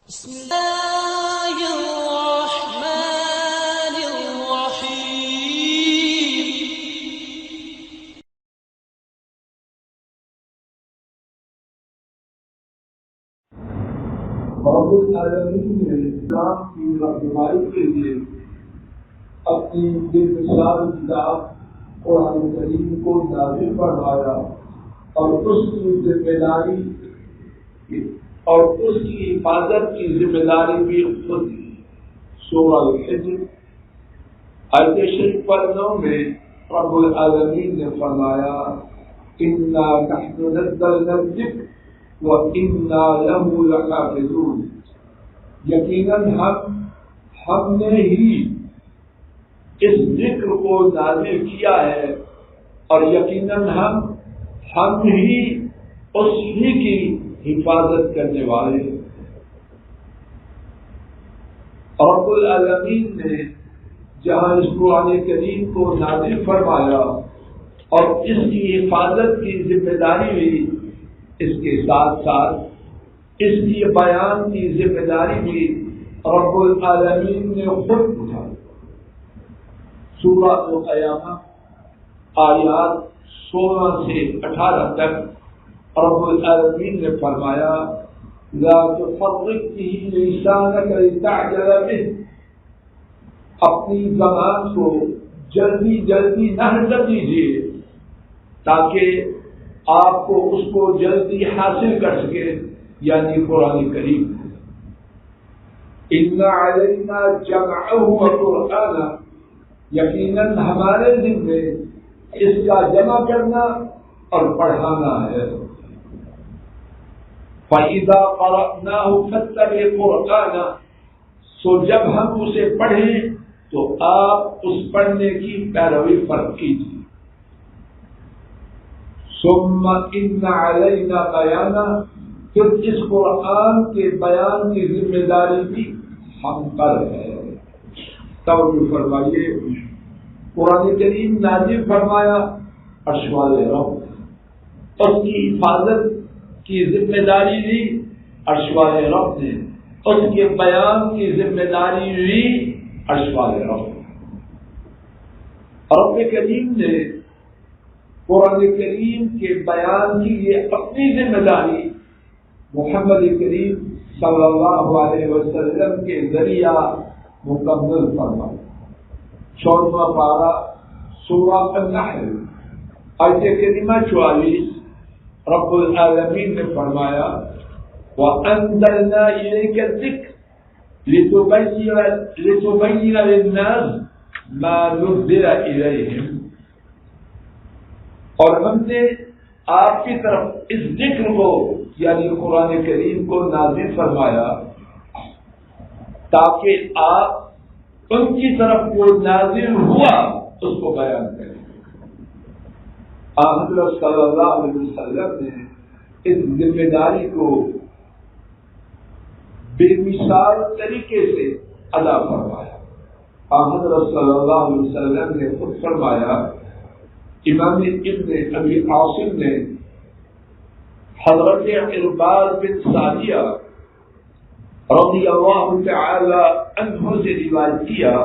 بسم الله الرحمن الرحيم. رب العالمین نے اسلام کی رہنمائی کے لیے اپنی بے مثال کتاب قرآن کریم کو نازل فرمایا اور اس کی ذمہ داری اور اس کی حفاظت کی ذمہ داری بھی خود لی. سورہ الحجر آیت شریف پر 9 میں رب العالمین نے فرمایا اِنَّا نَحْنُ نَزَّلْنَا الذِّكْرَ وَإِنَّا لَهُ لَحَافِظُونَ. یقیناً ہم نے ہی اس ذکر کو نازل کیا ہے اور یقیناً ہم ہی اس ہی کی حفاظت کرنے والے ہیں. رب العالمین نے جہاں اس قرآن کریم کو نازل فرمایا اور اس کی حفاظت کی ذمہ داری بھی، اس کے ساتھ ساتھ اس کی بیان کی ذمہ داری بھی رب العالمین نے خود اٹھائی. سورہ القیامہ آیات 16 سے 18 تک رب العالمین نے فرمایا لا تفرق به لسانك لتعجل به. اپنی زبان کو جلدی نہ حرکت دیجیے تاکہ آپ کو اس کو جلدی حاصل کر سکے، یعنی قرآن کریم. إِنَّ عَلَيْنَا جَمْعَهُ وَقُرْآنَهُ. یقیناً ہمارے ذمے اس کا جمع کرنا اور پڑھانا ہے. فَإِذَا قَرَأْنَاهُ فَاتَّبِعْ قُرْآنَهُ. سو جب ہم اسے پڑھیں تو آپ اس پڑھنے کی پیروی فرض کیجیے. ثُمَّ إِنَّ عَلَيْنَا بَيَانَهُ. پھر اس قرآن کے بیان کی ذمہ داری بھی ہم پر ہے. توجہ فرمائیے، قرآن کریم نازل فرمایا عرش والے رب، اس کی حفاظت کی ذمہ داری لی عرش والے رب نے، اس کے بیان کی ذمہ داری لی عرش والے رب. رب کریم نے قرآن کریم کے بیان کے لیے اپنی ذمہ داری محمد کریم صلی اللہ علیہ وسلم کے ذریعہ مکمل فرمائی. 14واں پارہ سورہ النحل آیت کریمہ 44 رب العالمین نے فرمایا وَأَنزَلْنَا إِلَيْكَ الذِّكْرَ لِتُبَيِّنَ لِلنَّاسِ مَا نُزِّلَ إِلَيْهِمْ. اور ہم نے آپ کی طرف اس ذکر کو یعنی قرآن کریم کو نازل فرمایا تاکہ آپ ان کی طرف وہ نازل ہوا اس کو بیان کریں. حضرت صلی اللہ علیہ وسلم نے اس ذمہ داری کو بے مثال طریقے سے ادا فرمایا. حضرت صلی اللہ علیہ وسلم نے خود فرمایا، امام ابن ابی عاصم نے حضرت عرباض بن ساریہ رضی اللہ تعالی عنہ سے روایت کیا،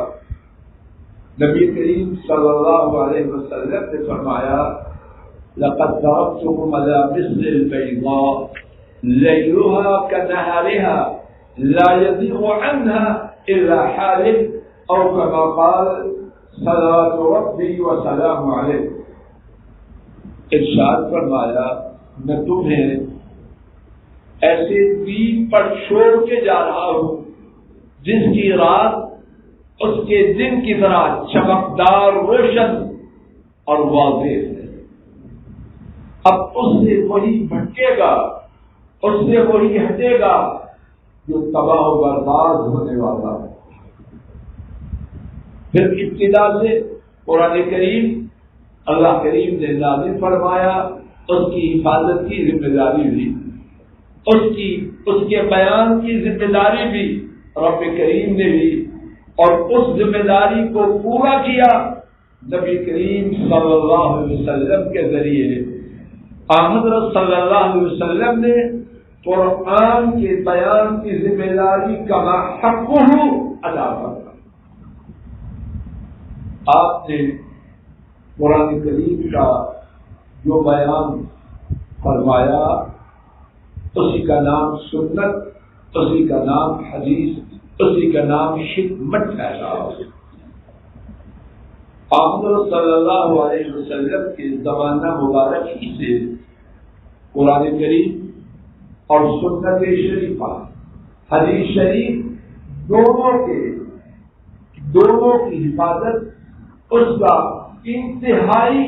نبی کریم صلی اللہ علیہ وسلم نے فرمایا لقد تركتكم على مثل البيضاء ليلها كنهارها لا يزيغ عنها إلا حالك أو كما قال صلوات ربي وسلام عليه. ارشاد فرمایا میں تمہیں ایسے دین پر چھوڑ کے جا رہا ہوں جس کی رات اس کے دن کی طرح چمکدار، روشن اور واضح ہے. اب اس سے وہی بھٹکے گا، اس سے وہی ہٹے گا جو تباہ و برباد ہونے والا ہے. پھر ابتدا سے قرآن کریم اللہ کریم نے نازل فرمایا، اس کی حفاظت کی ذمہ داری بھی، اس کے بیان کی ذمہ داری بھی رب کریم نے بھی، اور اس ذمہ داری کو پورا کیا نبی کریم صلی اللہ علیہ وسلم کے ذریعے. حضرت صلی اللہ علیہ وسلم نے قرآن کے بیان کی ذمہ داری کما حق ادا کرنا. آپ نے قرآن کریم کا جو بیان فرمایا اسی کا نام سنت، اسی کا نام حدیث، اسی کا نام حکمت پیدا. آپ صلی اللہ علیہ وسلم کے زمانہ مبارک ہی سے قرآن کریم اور سنت شریفہ، حدیث شریف دونوں کی حفاظت، اس کا انتہائی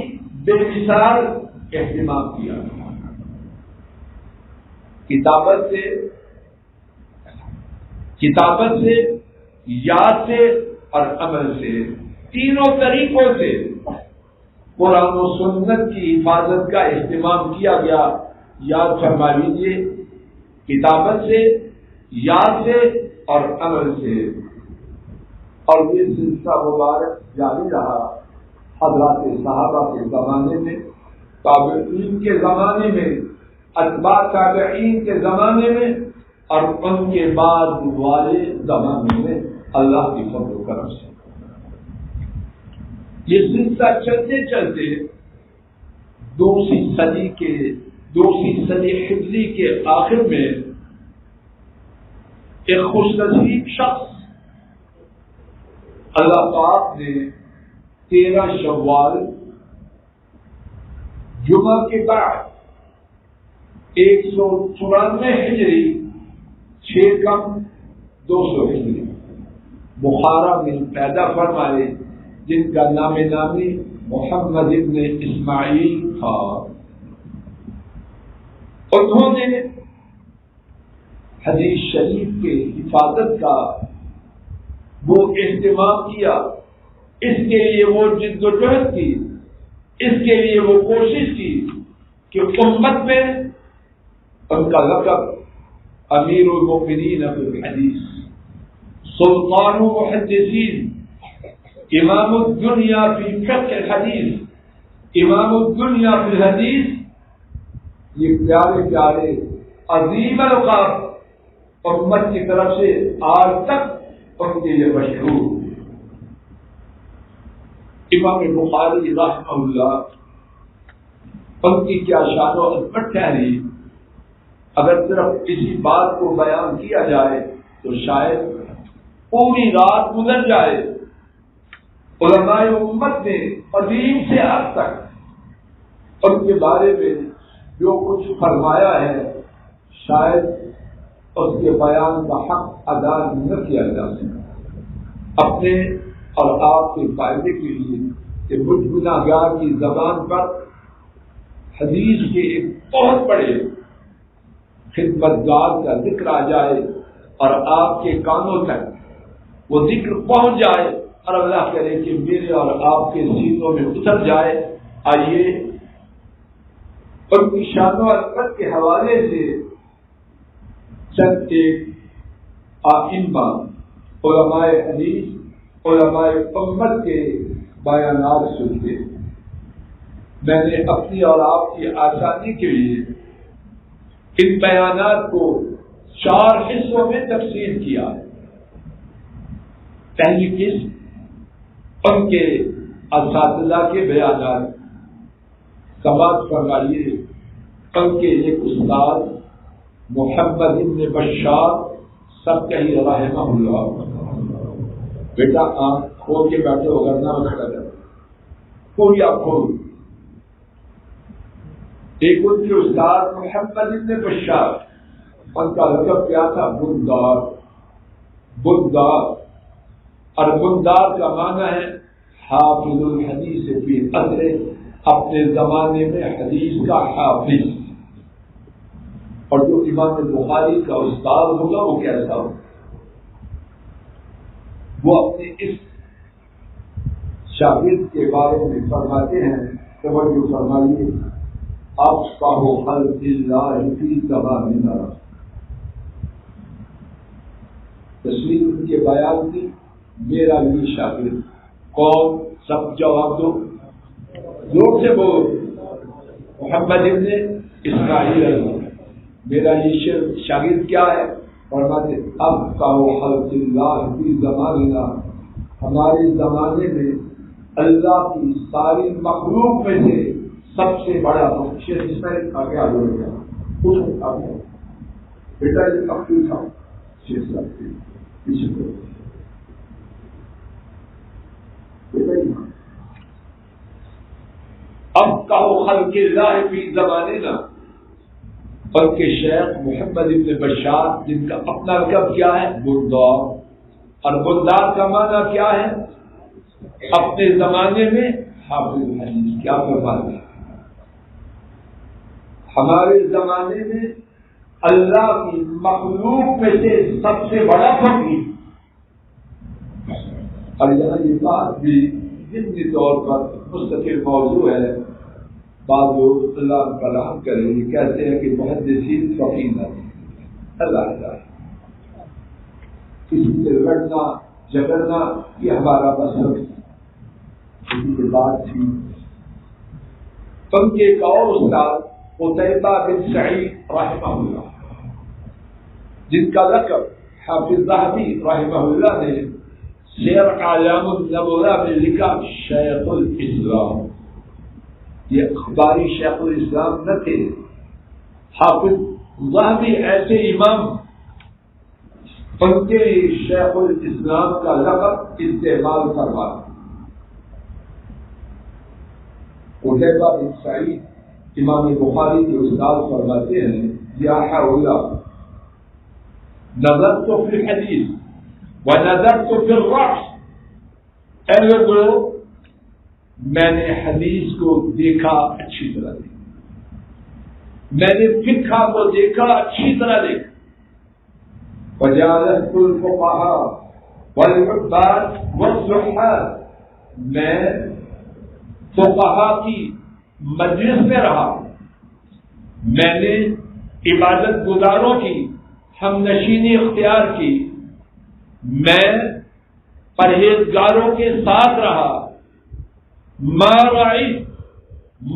بے مثال اہتمام کیا. کتابت سے، یاد سے اور عمل سے، تینوں طریقوں سے قرآن و سنت کی حفاظت کا اہتمام کیا گیا. یاد فرما لیجیے، کتابت سے، یاد سے اور عمل سے. اور یہ سلسلہ مبارک جاری رہا حضرات صحابہ کے زمانے میں، تابعین کے زمانے میں، اتباع تابعین کے زمانے میں، اور ان کے بعد والے زمانے میں اللہ کی فضل و کرم سے. یہ سلسلہ چلتے چلتے دوسری صدی ہجری کے آخر میں ایک خوش نصیب شخص اللہ پاک نے 13 شوال جمعہ کے بعد 194 ہجری 6 کم 200 ہجری بخارا میں پیدا فرمائے، جن کا نام نامی محمد ابن اسماعیل تھا. انہوں نے حدیث شریف کے حفاظت کا وہ اہتمام کیا، اس کے لیے وہ جد و جہد کی، اس کے لیے وہ کوشش کی کہ امت میں ان کا لقب امیر المؤمنین فی الحدیث، سلطان المحدثین، امام الدنیا فی فقہ الحدیث، امام الدنیا فی الحدیث، یہ پیارے پیارے عظیم القاب امت کی طرف سے آج تک ان کے لیے مشہور. امام بخاری رحمہ اللہ، ان کی کیا شان و عظمت ٹھہری. اگر صرف اسی بات کو بیان کیا جائے تو شاید پوری رات گزر جائے. علماء امت نے قدیم سے اب تک ان کے بارے میں جو کچھ فرمایا ہے شاید اس کے بیان کا حق ادا نہ کیا جا سکے. اپنے اور آپ کے فائدے کے لیے کہ مجھ گناہگار کی زبان پر حدیث کے ایک بہت بڑے خدمتگار کا ذکر آ جائے اور آپ کے کانوں تک وہ ذکر پہنچ جائے اور اللہ کرے کہ میرے اور آپ کے سینوں میں اتر جائے. آئیے ان کی شان و عظمت کے حوالے سے چند ایک ائمہ، علماء حدیث، علماء امت کے بیانات سنتے. میں نے اپنی اور آپ کی آسانی کے لیے ان بیانات کو 4 حصوں میں تقسیم کیا. پہلی قسم ان کے اساتذہ کے بیانات. سماعت فرمائیے ان کے ایک استاد محمد ابن بشار سب کہیں رحمہ اللہ. بیٹا آنکھ کھول کے بیٹھے ہو کر نہ کھڑا کر پوری آپ کھول. ایک ان کے استاد محمد ابن بشار، ان کا لقب کیا تھا؟ بندار. بندار اور بندار کا معنی ہے حافظ الحدیث فی عصر، اپنے زمانے میں حدیث کا حافظ. اور جو امام بخاری کا استاد ہوگا وہ کیسا ہوگا؟ وہ اپنے اس شاگرد کے بارے میں فرماتے ہیں، توجہ فرمائیے، افقہ خلق اللہ فی زماننا. تصویر ان کے بیان کی، میرا یہ شاگرد. کون؟ سب جواب دو، زور سے بول. محمد ابن اسماعیل. میرا یہ شاگرد کیا ہے؟ فرماتے اب کا خلق اللہ فی زماننا، ہمارے زمانے میں اللہ کی ساری مخلوق میں سے سب سے بڑا شیخ اسماعیل آگے آ گیا کچھ آگے بیٹا یہ اب کیوں تھا شیخ صاحب کے پیچھے کو اب کا خلق اللہ فی زماننا، ان کے شیخ محمد ابن بشار جن کا اپنا لقب کیا ہے؟ بندار، اور بندار کا معنی کیا ہے؟ اپنے زمانے میں حافظ حدیث۔ کیا فرماتے ہیں؟ ہمارے زمانے میں اللہ کی مخلوق میں سے سب سے بڑا فقیر، اور یہاں یہ بات بھی ضمنی طور پر مستقل موضوع ہے۔ بعض لوگ اللہ کا رحم کریں یہ کہتے ہیں کہ محدثین فقیر نہیں، اللہ تعالیٰ کسی سے لڑنا جھگڑنا یہ ہمارا مذہب کی بات تھی۔ ان کے ایک اور استاد قتیبہ بن سعید رحمہ اللہ، جن کا لقب حافظ ذہبی رحمہ اللہ نے سیر اعلام النبوہ میں لکھا شیخ الاسلام، یہ اخباری شیخ الاسلام نہ تھے، حافظ ذہبی ایسے امام، ان کے شیخ الاسلام کا لقب استعمال کروا۔ قتیبہ بن سعید امام بخاری کے استاد فرماتے ہیں یا حولا نظرت فی الحدیث ونظرت فی الرقص، اے لوگوں میں نے حدیث کو دیکھا اچھی طرح دیکھا، میں نے فقہ کو دیکھا اچھی طرح دیکھا، وجالست الفقہاء والعباد والزہاد، میں فقہاء کی مجلس میں رہا، میں نے عبادت گزاروں کی ہم نشینی اختیار کی، میں پرہیزگاروں کے ساتھ رہا، ما رأيت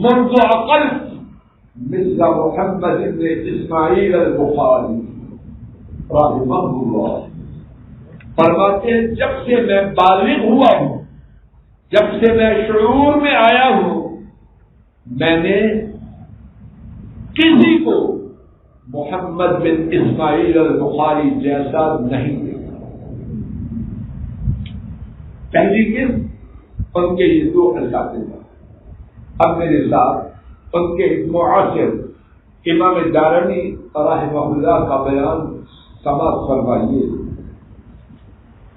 منذ عقلت مثل محمد بن اسماعیل البخاری رحمہ اللہ۔ فرماتے ہیں جب سے میں بالغ ہوا ہوں، جب سے میں شعور میں آیا ہوں، میں نے کسی کو محمد بن اسماعیل البخاری جیسا نہیں دیکھا۔ پہلی قسم ان کے یہ دو اساتذہ، اب میرے ساتھ ان کے ایک معاصر امام دارمی رحمہ اللہ کا بیان سماعت فرمائیے۔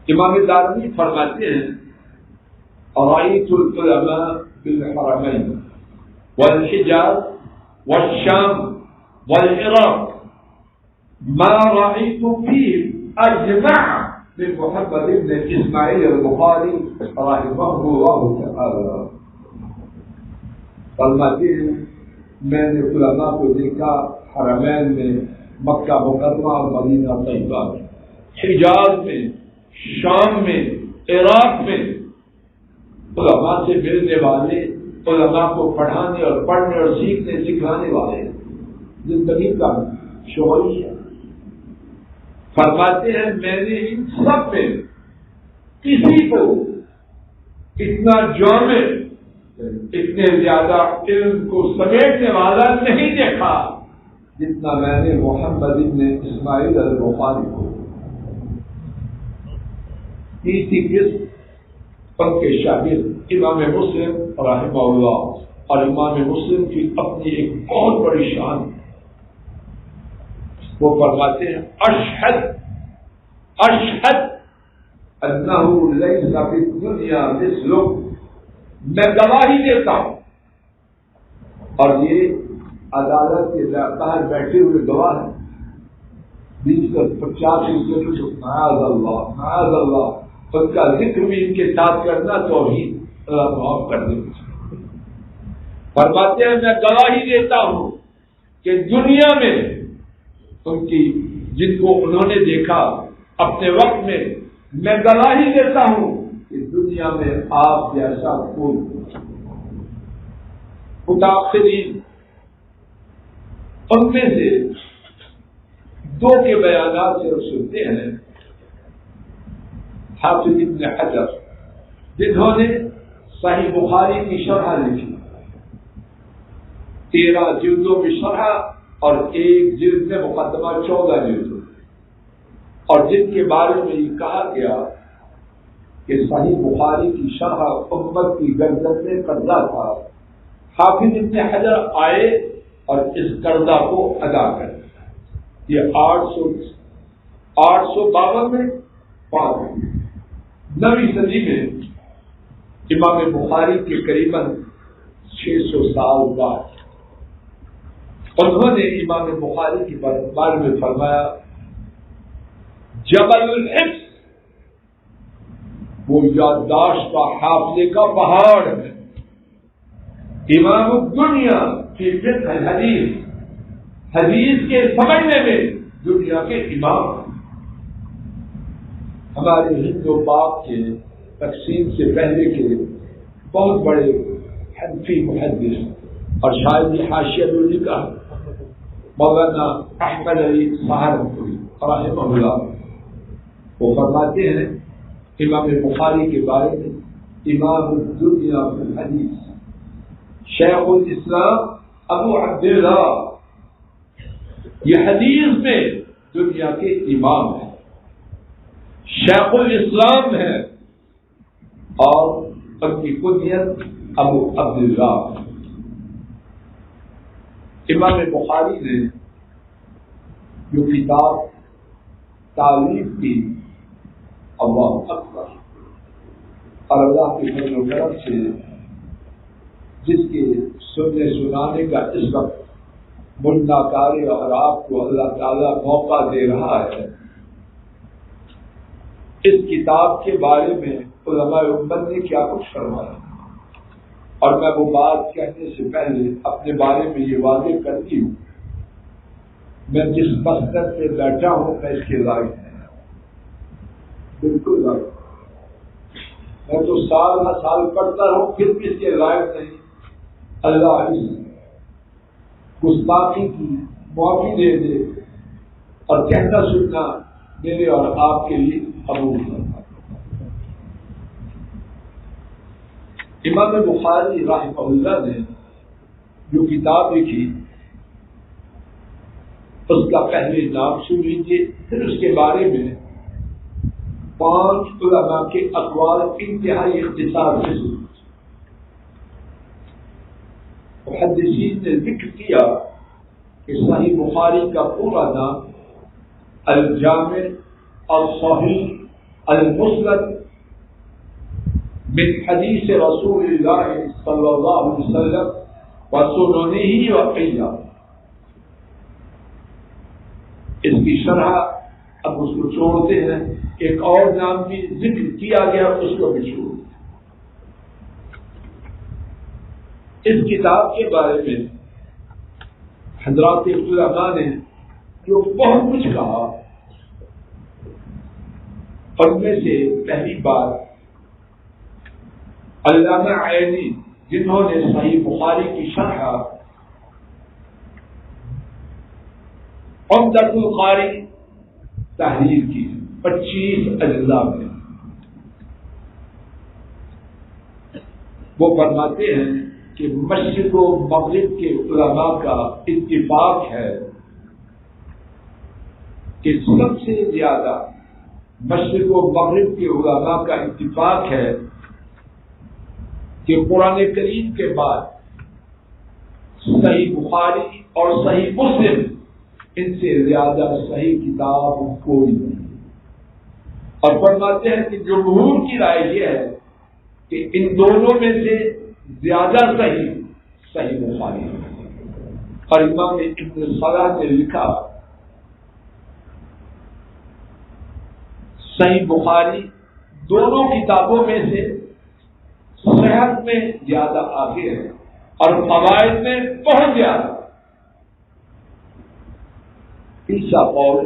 امام دارمی فرماتے ہیں رأيت العلماء بالحرمين والحجاز والشام والعراق ما رأيت فيه أجمع من محمد بن اسماعیل البخاری رحمہ اللہ تعالی۔ فرماتے ہیں میں نے علماء کو دیکھا حرمین میں، مکہ مکرمہ اور مدینہ طیبہ میں، حجاز میں، شام میں، عراق میں، علماء سے ملنے والے، علماء کو پڑھانے اور پڑھنے اور سیکھنے سکھانے والے، زندگی کا شعور ہے۔ فرماتے ہیں میں نے ان سب میں کسی کو اتنا جامع، اتنے زیادہ علم کو سمیٹنے والا نہیں دیکھا جتنا میں نے محمد بن اسماعیل البخاری کو۔ تیسری قسم ان کے شاگرد امام مسلم رحمہ اللہ، اور امام مسلم کی اپنی ایک بہت بڑی شان، وہ فرماتے ہیں اشہد انہ لیس فی الدنیا مثلہ، میں گواہی دیتا ہوں، اور یہ عدالت کے باہر بیٹھے ہوئے گواہ ہیں، 20-50 معاذ اللہ ان کا ذکر بھی ان کے ساتھ کرنا توحید اللہ معاف کر دے۔ فرماتے ہیں میں گواہی دیتا ہوں کہ دنیا میں ان کی جن کو انہوں نے دیکھا اپنے وقت میں، میں گواہی دیتا ہوں کہ دنیا میں آپ جیسا کوئی متاثرین ان میں سے دو کے بیانات سے سنتے ہیں. حافظ ابن حجر جنہوں نے صحیح بخاری کی شرح لکھی، 13 جلدوں میں شرح اور ایک جلد میں مقدمہ 14 جلدوں، اور جن کے بارے میں یہ کہا گیا کہ صحیح بخاری کی شرح امت کی گردن میں قرضہ تھا. حافظ ابن حجر آئے اور اس قرضہ کو ادا کر. یہ 852 میں 9ویں صدی میں امام بخاری کے قریباً 600 سال بعد انہوں نے امام بخاری کے بارے میں فرمایا جبل الحفظ وہ یادداشت کا حافظے کا پہاڑ ہے. امام الدنیا کی فقہ الحدیث، حدیث کے سمجھنے میں دنیا کے امام. ہمارے ہند و پاک کے تقسیم سے پہلے کے بہت بڑے حنفی محدث اور شاید یہ حاشیہ نوری کا مولانا احمد علی سہارنپوری رحمہ اللہ، وہ فرماتے ہیں امام بخاری کے بارے میں امام الدنیا فی الحدیث، شیخ الاسلام ابو عبداللہ، یہ حدیث میں دنیا کے امام ہیں، شیخ الاسلام ہے، اور ان کی کنیت ابو عبداللہ. امام بخاری نے جو کتاب تعلیف کی اللہ اکبر، اور اللہ کے فضل و کرم سے جس کے سننے سنانے کا اس وقت منا کاری اور آپ کو اللہ تعالیٰ موقع دے رہا ہے، اس کتاب کے بارے میں علماء امت نے کیا کچھ فرمایا. اور میں وہ بات کہنے سے پہلے اپنے بارے میں یہ واضح کرتی ہوں، میں جس مسجد میں بیٹھا ہوں میں اس کے لائق نہیں، بالکل لائق. میں تو سال نہ سال پڑھتا رہوں پھر بھی اس کے لائق نہیں. اللہ اس گستاخی کی معافی دے دے اور کہنا سننا میرے اور آپ کے لیے قبول کرنا. امام بخاری رحمہ اللہ نے جو کتاب لکھی اس کا پہلے نام سن لیجیے، پھر اس کے بارے میں 5 علماء کے اقوال انتہائی اختصار سے سن. محدثین نے ذکر کیا کہ صحیح بخاری کا پورا نام الجامع الصحیح المسند من حدیث رسول اللہ صلی اللہ علیہ وسلم وسننہ وقیہ. اس کی شرح اب اس کو چھوڑتے ہیں، ایک اور نام بھی ذکر کیا گیا اس کو بھی چھوڑ. اس کتاب کے بارے میں حضرات علماء نے جو بہت کچھ کہا، ان میں سے پہلی بات علامہ عینی جنہوں نے صحیح بخاری کی شرح عمدۃ القاری تحریر کی 25 اجزاء میں، وہ فرماتے ہیں کہ مشرق و مغرب کے علماء کا اتفاق ہے کہ سب سے زیادہ مشرق و مغرب کے علماء کا اتفاق ہے کہ قرآن کریم کے بعد صحیح بخاری اور صحیح مسلم ان سے زیادہ صحیح کتاب کوئی نہیں. اور فرماتے ہیں کہ جمہور کی رائے یہ ہے کہ ان دونوں میں سے زیادہ صحیح بخاری ہے. اور امام ابن صلاح نے لکھا صحیح بخاری دونوں کتابوں میں سے صحت میں زیادہ آگے ہے اور فوائد میں بہت زیادہ. تیسرا قول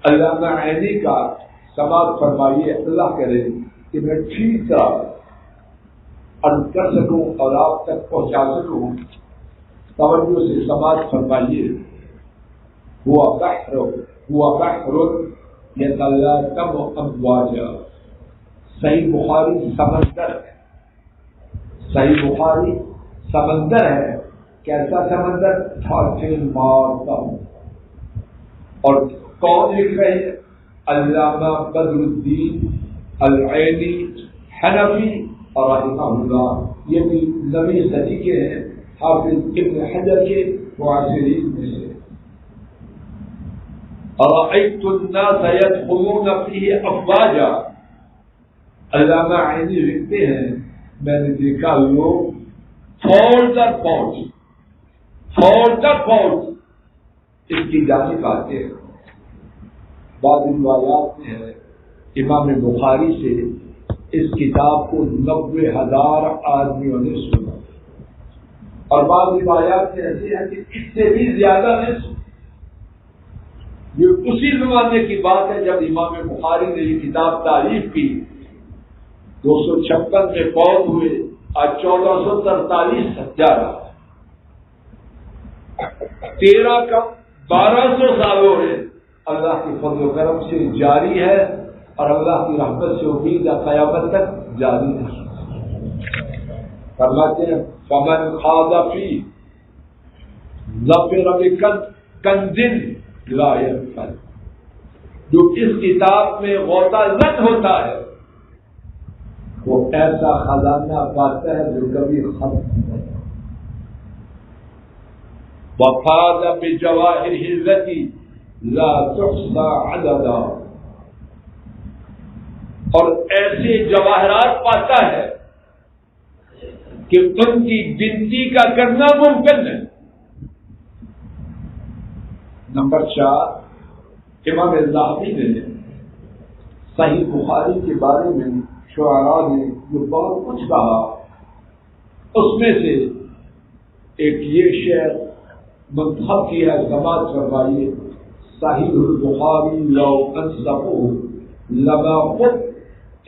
علامہ عینی کا سماعت فرمائیے، اللہ کرے کہ میں ٹھیک طرح عرض کر سکوں اور آپ تک پہنچا سکوں، توجہ سے سماعت فرمائیے. هو بحر يتلاطم امواجا. صحیح بخاری سمندر ہے. صحیح بخاری سمندر ہے. کیسا سمندر؟ ٹھاٹھے مارتا ہوں. اور کون لکھ رہے ہیں؟ علامہ بدر الدین العینی حنفی رحمہ اللہ. یہ بھی نویں صدی کے ہیں، حافظ ابن حجر کے معاصرین میں سے. رأيت الناس يدخلون فيه افواجا. علامہ عینی لکھتے ہیں میں نے دیکھا لوگ فوج در فوج اس کی جانب آتے ہیں. بعض روایات میں ہے امام بخاری سے اس کتاب کو 90,000 آدمیوں نے سنا، اور بعض روایات میں ایسی ہے کہ اس سے بھی زیادہ نے سنا. یہ اسی زمانے کی بات ہے جب امام بخاری نے یہ کتاب تعریف کی. 256 میں فوت ہوئے، آج 1443 جا رہا. 13 کم 1200 سالوں میں اللہ کی فضل و کرم سے جاری ہے، اور اللہ کی رحمت سے امید ہے قیامت تک جاری ہے. فرماتے ہیں فمن خاض فی ظفر بکنز لا ينفد. جو اس کتاب میں غوطہ زد ہوتا ہے وہ ایسا خزانہ پاتا ہے جو کبھی ختم نہیں. وفاز بجواہرہ التی لا تحصى عددا. اور ایسے جواہرات پاتا ہے کہ ان کی گنتی کا کرنا ممکن ہے. نمبر 4، امام ذہبی نے صحیح بخاری کے بارے میں شعراء نے جو بہت کچھ کہا، اس میں سے ایک یہ شعر منتخب کیا ہے، سماعت فرمائیے. صحیح البخاری لو انصفه لما قلت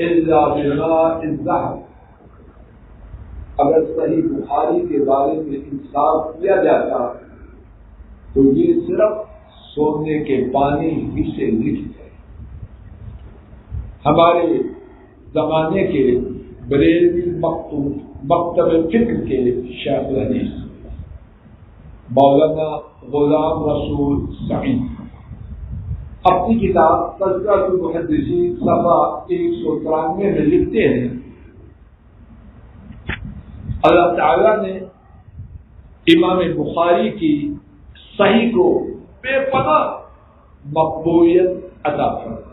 الا بماء الذهب. اگر صحیح بخاری کے بارے میں انصاف کیا جاتا تو یہ صرف سونے کے پانی ہی سے لکھ جائے. ہمارے زمانے کے بریلوی مکتب فکر کے شیخ الحدیث مولانا غلام رسول سعید اپنی کتاب تذکرۃ المحدثین صفحہ 193 میں لکھتے ہیں اللہ تعالی نے امام بخاری کی صحیح کو بے پناہ مقبولیت عطا فرمائی.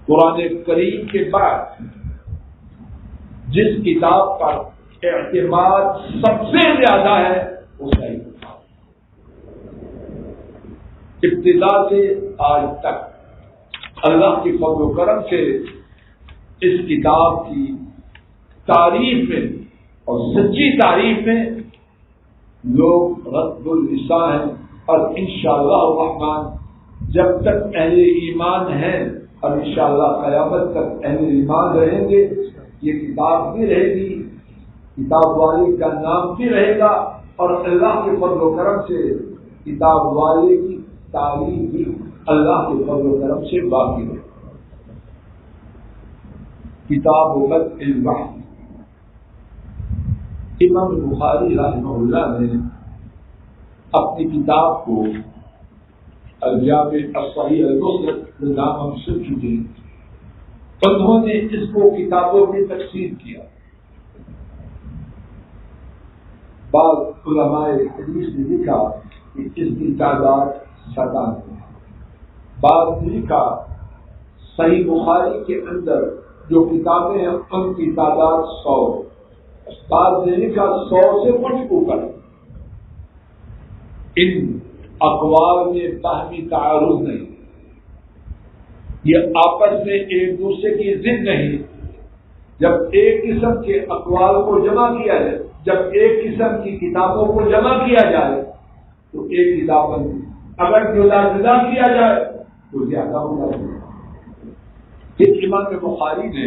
قرآن کریم کے بعد جس کتاب پر اعتماد سب سے زیادہ ہے وہ صحیح کتاب. ابتدا سے آج تک اللہ کی فضل و کرم سے اس کتاب کی تعریف میں اور سچی تعریف میں لوگ رد اللسان ہیں، اور انشاءاللہ الرحمن جب تک اہل ایمان ہیں اور انشاءاللہ قیامت تک اہل ایمان رہیں گے یہ کتاب بھی رہے گی، کتاب والے کا نام بھی رہے گا، اور اللہ کے فضل و کرم سے کتاب والے کی تعریف بھی اللہ کے فضل و کرم سے باقی رہے. کتاب بدء الوحی. امام بخاری رحمہ اللہ نے اپنی کتاب کو الجامع الصحیح المسند میں نام ہم سن چکے ہیں. انہوں نے اس کو کتابوں میں تقسیم کیا. بعض علماء حدیث نے لکھا کہ اس کی تعداد 57 ہے. بعض نے لکھا صحیح بخاری کے اندر جو کتابیں ہیں ان کی تعداد 100. بعض نے لکھا 100 سے کچھ اوپر. ان اقوال میں باہمی تعارض نہیں، یہ آپس میں ایک دوسرے کی ضد نہیں. جب ایک قسم کے اقوال کو جمع کیا جائے، جب ایک قسم کی کتابوں کو جمع کیا جائے تو ایک کتاب بنتی. اگر جدا جدا کیا جائے تو زیادہ ہو جاتی ہے. اس امام بخاری نے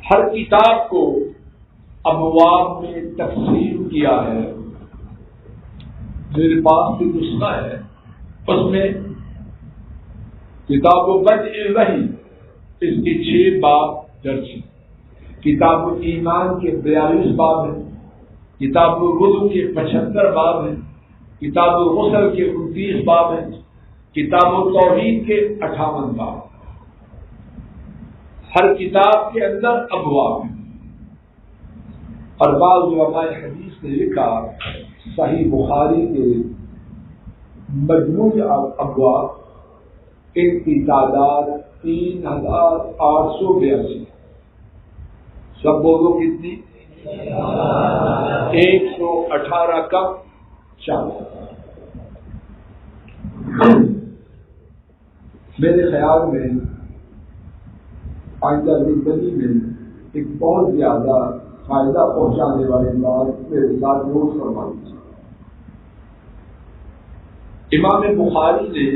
ہر کتاب کو ابواب میں تقسیم کیا ہے. میرے پاس جو نسخہ ہے اس میں کتاب بدء الوحی اس کے 6 باب درج ہیں. کتاب ایمان کے 42 باب ہیں. کتاب الوضو کے 75 باب ہیں. کتاب الغسل کے 29 باب ہیں. کتاب التوحید کے 58 باب. ہر کتاب کے اندر ابواب ہیں. اور بعض علماء حدیث نے لکھا صحیح بخاری کے مجموع ابواب ان کی تعداد 3882. سب بولو کتنی؟ 118 کم 4. میرے خیال میں آئندہ زندگی میں ایک بہت زیادہ فائدہ پہنچانے والے بات میرے ساتھ نوٹ کروائی. امام بخاری نے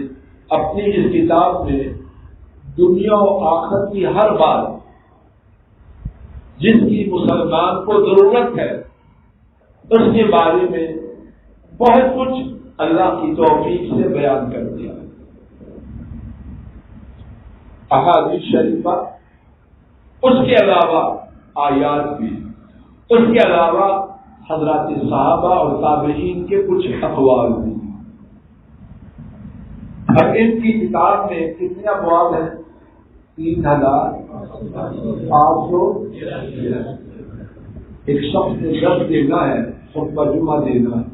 اپنی اس کتاب میں دنیا و آخرت کی ہر بات جس کی مسلمان کو ضرورت ہے اس کے بارے میں بہت کچھ اللہ کی توفیق سے بیان کر دیا. احادیث شریفہ، اس کے علاوہ آیات بھی، اس کے علاوہ حضرات صحابہ اور تابعین کے کچھ اقوال بھی. اب ان کی کتاب میں کتنے ابواب ہیں؟ 3800. ایک شخص نے درس دینا ہے، خطبہ جمعہ دینا ہے.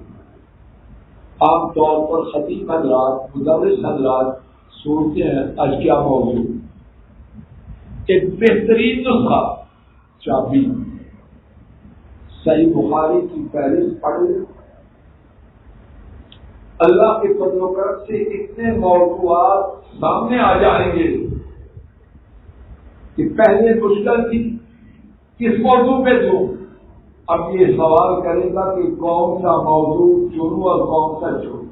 عام طور پر خطیب حضرات، مدرس حضرات سوچتے ہیں آج کیا موضوع. ایک بہترین نسخہ چابی صحیح بخاری کی فہرست پڑھ لیں. اللہ کے فضل و کرم سے اتنے موضوعات سامنے آ جائیں گے کہ پہلے مشکل تھی کس موضوع پہ دوں. اب یہ سوال کرے گا کہ کون سا موضوع چنوں اور کون سا چھوڑوں.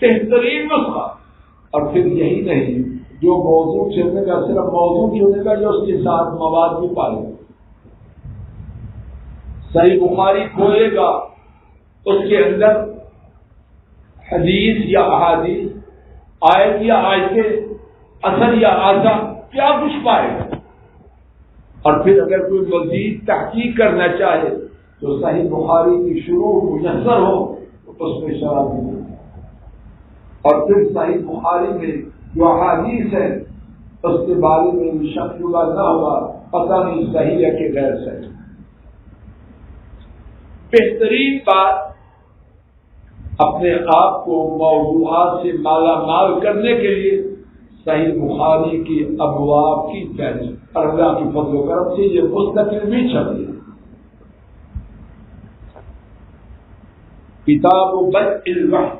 بہترین نسخہ. اور پھر یہی نہیں، جو موضوع چننے کا صرف موضوع چنے گا، جو اس کے ساتھ مواد بھی پائے گا. صحیح بخاری کھولے گا، اس کے اندر حدیث یا احادیث، آیت یا آیتیں، اثر یا آثار، کیا کچھ پائے گا. اور پھر اگر کوئی مزید تحقیق کرنا چاہے تو صحیح بخاری کی شروع میسر ہو تو اس میں شرح بھی. اور پھر صحیح بخاری میں جو احادیث ہے اس کے بارے میں شک شبہ نہ ہوگا، پتہ نہیں صحیح ہے کہ غیر صحیح. بہترین بات، اپنے آپ کو موضوعات سے مالا مال کرنے کے لیے صحیح بخاری کی ابواب کی فہرست. اور اللہ کی فضل و کرم سے یہ مستقل بھی چھپی. کتاب بدء الوحی.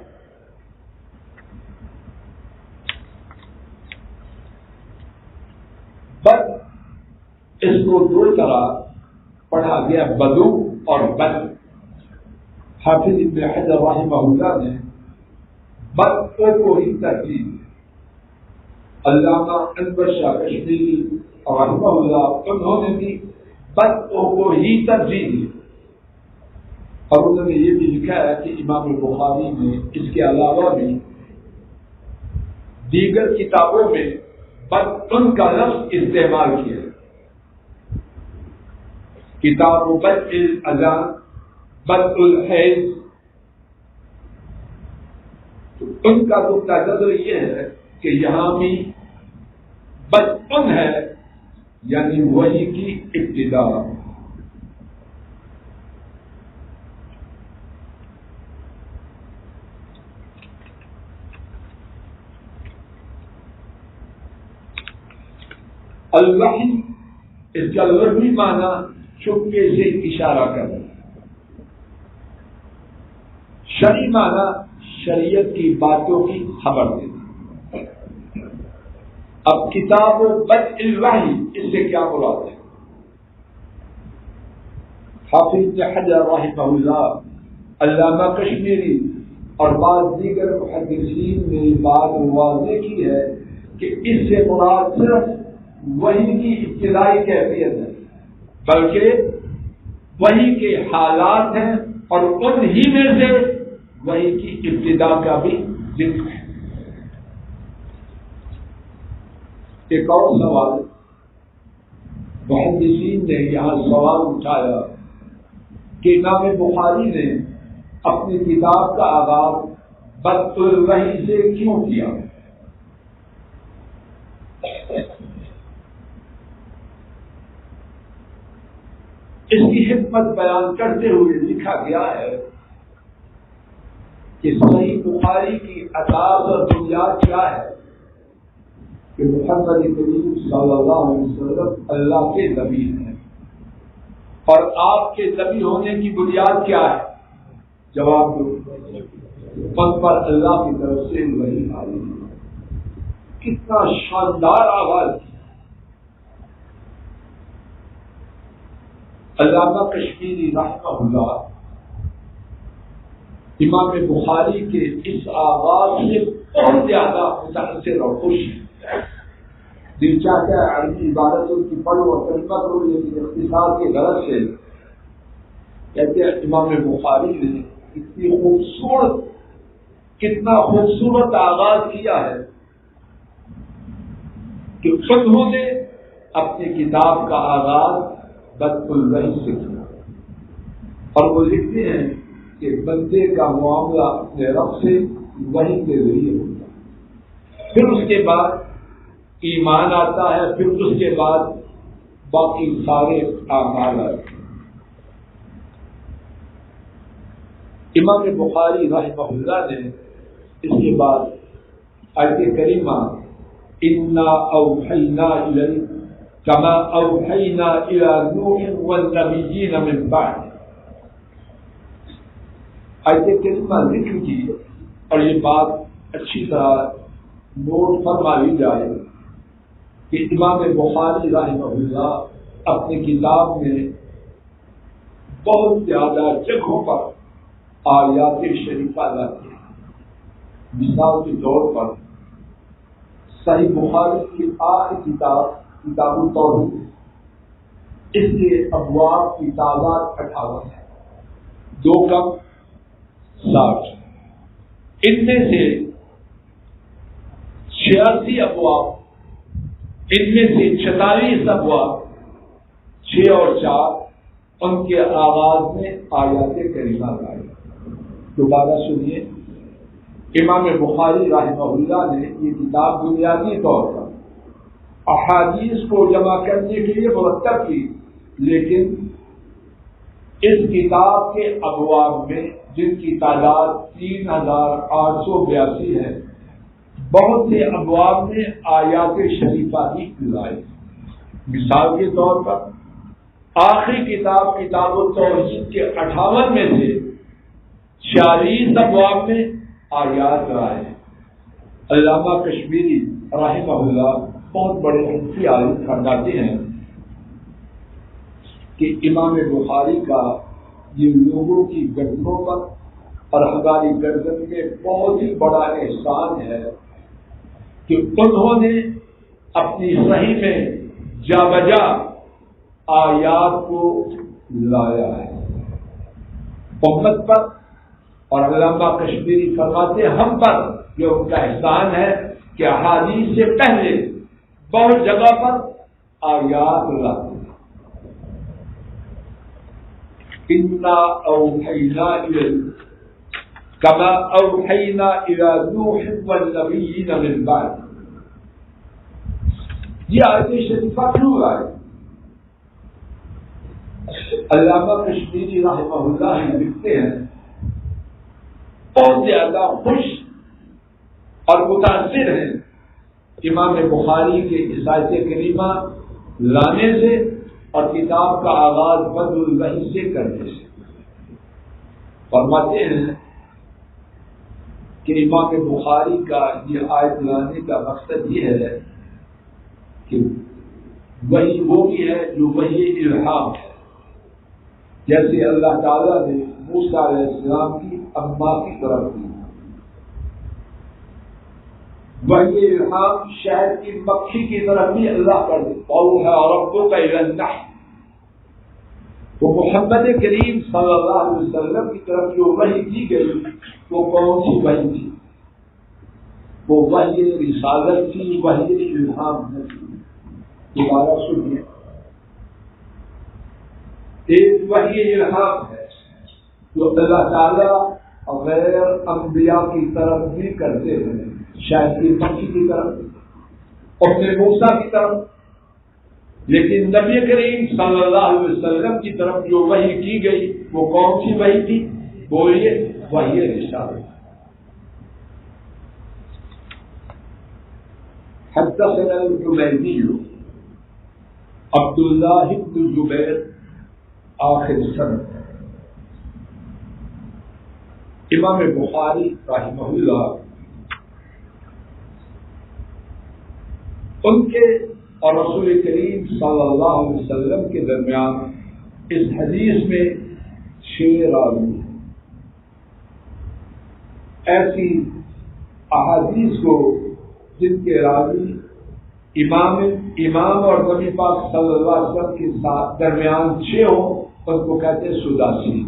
بد اس کو 2 طرح پڑھا گیا، بدو اور بد. حافظ ابن حجر رحمہ اللہ نے بد کو ہی ترجیح. علامہ انور شاہ کشمیری رحمہ اللہ انہوں نے بھی بد کو ہی ترجیح دی. اور انہوں نے یہ بھی لکھا ہے کہ امام بخاری نے اس کے علاوہ بھی دیگر کتابوں میں بدء کا لفظ استعمال کیا. کتاب بدء الاذان، بدء الحیض. ان کا نقطہ نظر یہ ہے کہ یہاں بھی بدء ہے، یعنی وحی کی ابتدا. الوحی اس کا لغوی معنی چپکے سے اشارہ کرنا. شرعی معنی شریعت کی باتوں کی خبر دینا. اب کتاب بدء الوحی اس سے کیا مراد ہے؟ حافظ ابن حجر رحمہ اللہ، علامہ کشمیری اور بعض دیگر محدثین نے بات واضح کی ہے کہ اس سے مراد صرف وحی کی ابتدائی کیفیت ہے، بلکہ وحی کے حالات ہیں اور انہی میں سے وحی کی ابتدا کا بھی ذکر ہے. ایک اور سوال محدثین نے یہاں سوال اٹھایا کہ امام بخاری نے اپنی کتاب کا آغاز بدء الوحی سے کیوں کیا؟ اس کی حکمت بیان کرتے ہوئے لکھا گیا ہے کہ صحیح بخاری کی اساس اور بنیاد کیا ہے کہ محمد کریم صلی اللہ علیہ وسلم اللہ کے نبی ہیں، اور آپ کے نبی ہونے کی بنیاد کیا ہے؟ جواب دو. پر اللہ کی طرف سے وحی آئی. کتنا شاندار آواز. علامہ کشمیری رحمہ اللہ امام بخاری کے اس آغاز سے بہت زیادہ متاثر اور خوش ہیں. دل چاہتا ہے عربی عبادتوں کی پڑھو اور ترجمہ کرو، لیکن اختصار کے غرض سے کہتے ہیں امام بخاری نے کتنا خوبصورت آغاز کیا ہے کہ انہوں نے اپنی کتاب کا آغاز بدء الوحی سے کیا، اور وہ لکھتے ہیں کہ بندے کا معاملہ اپنے رب سے وحی کے ذریعے ہوتا ہے، پھر اس کے بعد ایمان آتا ہے، پھر اس کے بعد باقی سارے اعمال آتے ہیں. امام بخاری رحمہ اللہ نے اس کے بعد آیت کریمہ انا اوحینا الیک کما اوحینا الی نوح والنبیین من بعد آیت کریمہ ذکر کی، اور یہ بات اچھی طرح نوٹ فرما لی جائے کہ امام بخاری رحمہ اللہ اپنی کتاب میں بہت زیادہ جگہوں پر آیات شریفہ لاتے ہیں. مثال کے طور پر صحیح بخاری کی آخری کتاب التوحید، اس کے ابواب کی تعداد 58 ہے، 2 کم 60. ان میں سے 86 ابواب، ان میں سے 46 ابواب، 6 اور 4 ان کے آغاز میں آیات کریمہ آئی. دوبارہ سنیے، امام بخاری رحمہ اللہ نے یہ کتاب بنیادی طور پر احادیث کو جمع کرنے کے لیے مرتب کی، لیکن اس کتاب کے ابواب میں جن کی تعداد 3882 ہے، بہت سے ابواب میں آیات شریفہ ہی لائے. مثال کے طور پر آخری کتاب التوحید کے 58 میں سے 46 ابواب میں آیات لائے. علامہ کشمیری رحمہ اللہ بہت بڑے حنفی عالم فرماتے ہیں کہ امام بخاری کا یہ لوگوں کی گردنوں پر اور ہماری گردن میں بہت ہی بڑا احسان ہے کہ انہوں نے اپنی صحیح میں جا بجا آیات کو لایا ہے امت پر. اور علامہ کشمیری فرماتے ہم پر یہ ان کا احسان ہے کہ احادیث سے پہلے بہت جگہ پر آیات لاتے ہیں. انا اوحینا الیک کما اوحینا الی نوح والنبیین من بعد. یہ آیت شریفہ کیوں آئے؟ علامہ کشمیری رحمہ اللہ لکھتے ہیں بہت زیادہ خوش اور متاثر ہیں امام بخاری کے اس آیت کریمہ لانے سے اور کتاب کا آغاز بدء الوحی سے کرنے سے. فرماتے ہیں کہ امام بخاری کا یہ آیت لانے کا مقصد یہ ہے کہ وہی وہ بھی ہے جو وہی الہام ہے، جیسے اللہ تعالیٰ نے موسیٰ علیہ السلام کی اماں کی طرف دی. وہی الہام شہد کی مکھی کی طرف بھی اللہ کر دے. اور ربک الی النحل، وہ محمد کریم صلی اللہ علیہ وسلم کی طرف جو وحی کی گئی وہ کون سی وحی تھی؟ وہ وحی رسالت تھی، وحی الہام نہیں تھی۔ دوبارہ سنیے، ایک وحی الہام ہے جو اللہ تعالیٰ غیر انبیاء کی طرف بھی کرتے ہیں، شاید مکی کی طرف، اپنے موسیٰ کی طرف، لیکن نبی کریم صلی اللہ علیہ وسلم کی طرف جو وحی کی گئی وہ کون سی وحی تھی؟ بولیے، وحی رسالت۔ حدثنا الحمیدی عبداللہ بن زبیر آخر سند۔ امام بخاری رحمہ اللہ ان کے اور رسول کریم صلی اللہ علیہ وسلم کے درمیان اس حدیث میں 6 راوی ہیں۔ ایسی احادیث کو جن کے راوی امام اور نبی پاک صلی اللہ علیہ وسلم کے ساتھ درمیان 6 ہوں ان کو کہتے ہیں سداسی۔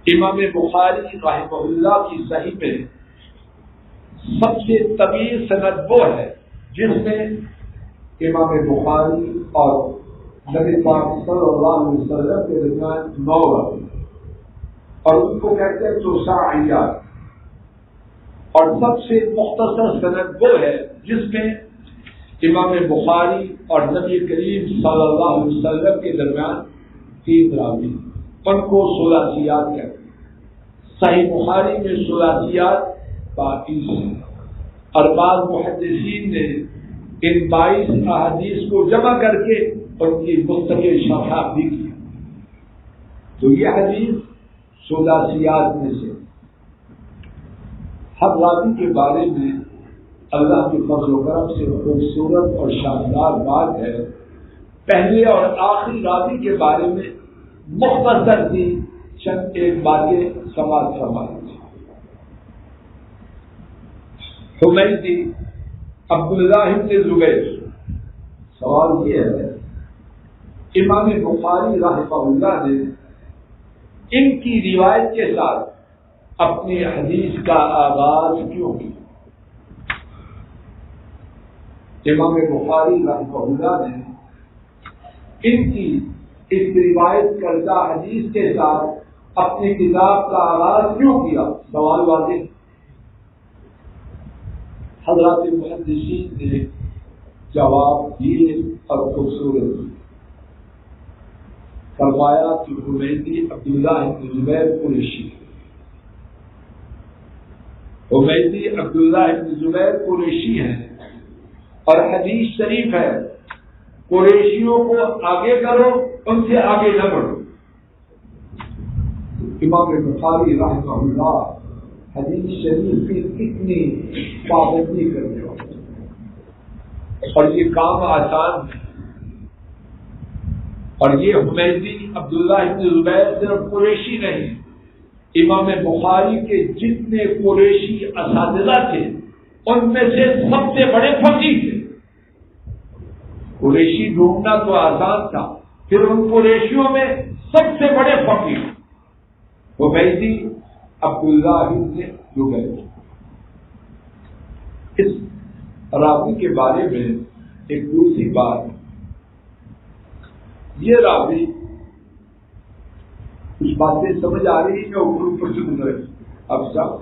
امام بخاری رحمہ اللہ کی صحیح میں سب سے طویل سند وہ ہے جس میں امام بخاری اور نبی پاک صلی اللہ علیہ وسلم کے درمیان 9 راوی اور ان کو کہتے ہیں توسعیات۔ اور سب سے مختصر سند وہ ہے جس میں امام بخاری اور نبی کریم صلی اللہ علیہ وسلم کے درمیان 3 راوی، ان کو ثلاثیات کہتے ہیں۔ صحیح بخاری میں ثلاثیات 22 ہیں اور بعض محدثین نے ان 22 احادیث کو جمع کر کے ان کی مستقل شرح بھی کی۔ تو یہ حدیث ثلاثیات میں سے ہر راوی کے بارے میں اللہ کے فضل و کرم سے خوبصورت اور شاندار بات ہے۔ پہلے اور آخری راوی کے بارے میں مختصر سی چند ایک باتیں سماعت فرمائیں۔ حمیدی عبداللہ بن زبیر، سوال یہ ہے امام بخاری رحمہ اللہ نے ان کی روایت کے ساتھ اپنی حدیث کا آغاز کیوں کیا؟ امام بخاری رحمہ اللہ نے ان کی اس روایت کردہ حدیث کے ساتھ اپنی کتاب کا آغاز کیوں کیا؟ سوال واضح۔ حضرات محدثین نے جواب دیے اور خوبصورت فرمایا کہ حمیدی عبداللہ بن زبیر قریشی، حمیدی عبداللہ بن زبیر قریشی ہیں اور حدیث شریف ہے قریشیوں کو آگے کرو، ان سے آگے نہ بڑھو۔ امام بخاری رحمہ اللہ حدیث شریف کی کتنی پابندی کرنے والے، اور یہ کام آسان ہے۔ اور یہ حمیدی عبداللہ بن زبیر صرف قریشی نہیں، امام بخاری کے جتنے قریشی اساتذہ تھے ان میں سے سب سے بڑے فقیہ تھے۔ قریشی ڈھونڈنا تو آسان تھا، پھر ان قریشیوں میں سب سے بڑے فقیہ حمیدی عبداللہ بن زبیر۔ اس راوی کے بارے میں ایک دوسری بات، یہ راوی کچھ باتیں سمجھ آ رہی ہیں اوپر سے گزرے، اب صاحب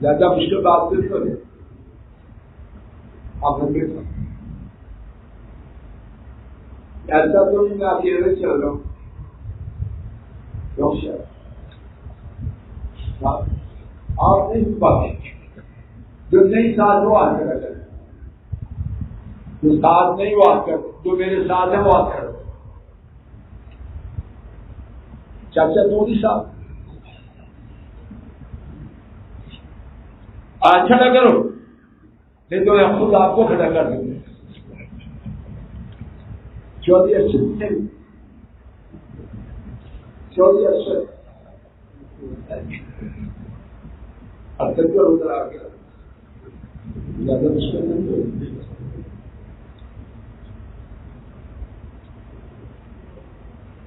زیادہ مشکل بات نہیں کرے آپ ایسا تو نہیں میں اکیلے چل رہا ہوں، آپ نہیں بات جو نہیں ساتھ وہ آج کرا کرے، جو ساتھ نہیں وہ آج کر، جو میرے ساتھ ہے وہ آج کر۔ چاچا مودی صاحب آج کھڑا کرو، نہیں تو میں خود آپ کو کھڑا کر دوں گا۔ چودھری ارشد، چودھری ارشد ادھر آ گیا، زیادہ مشکل نہیں۔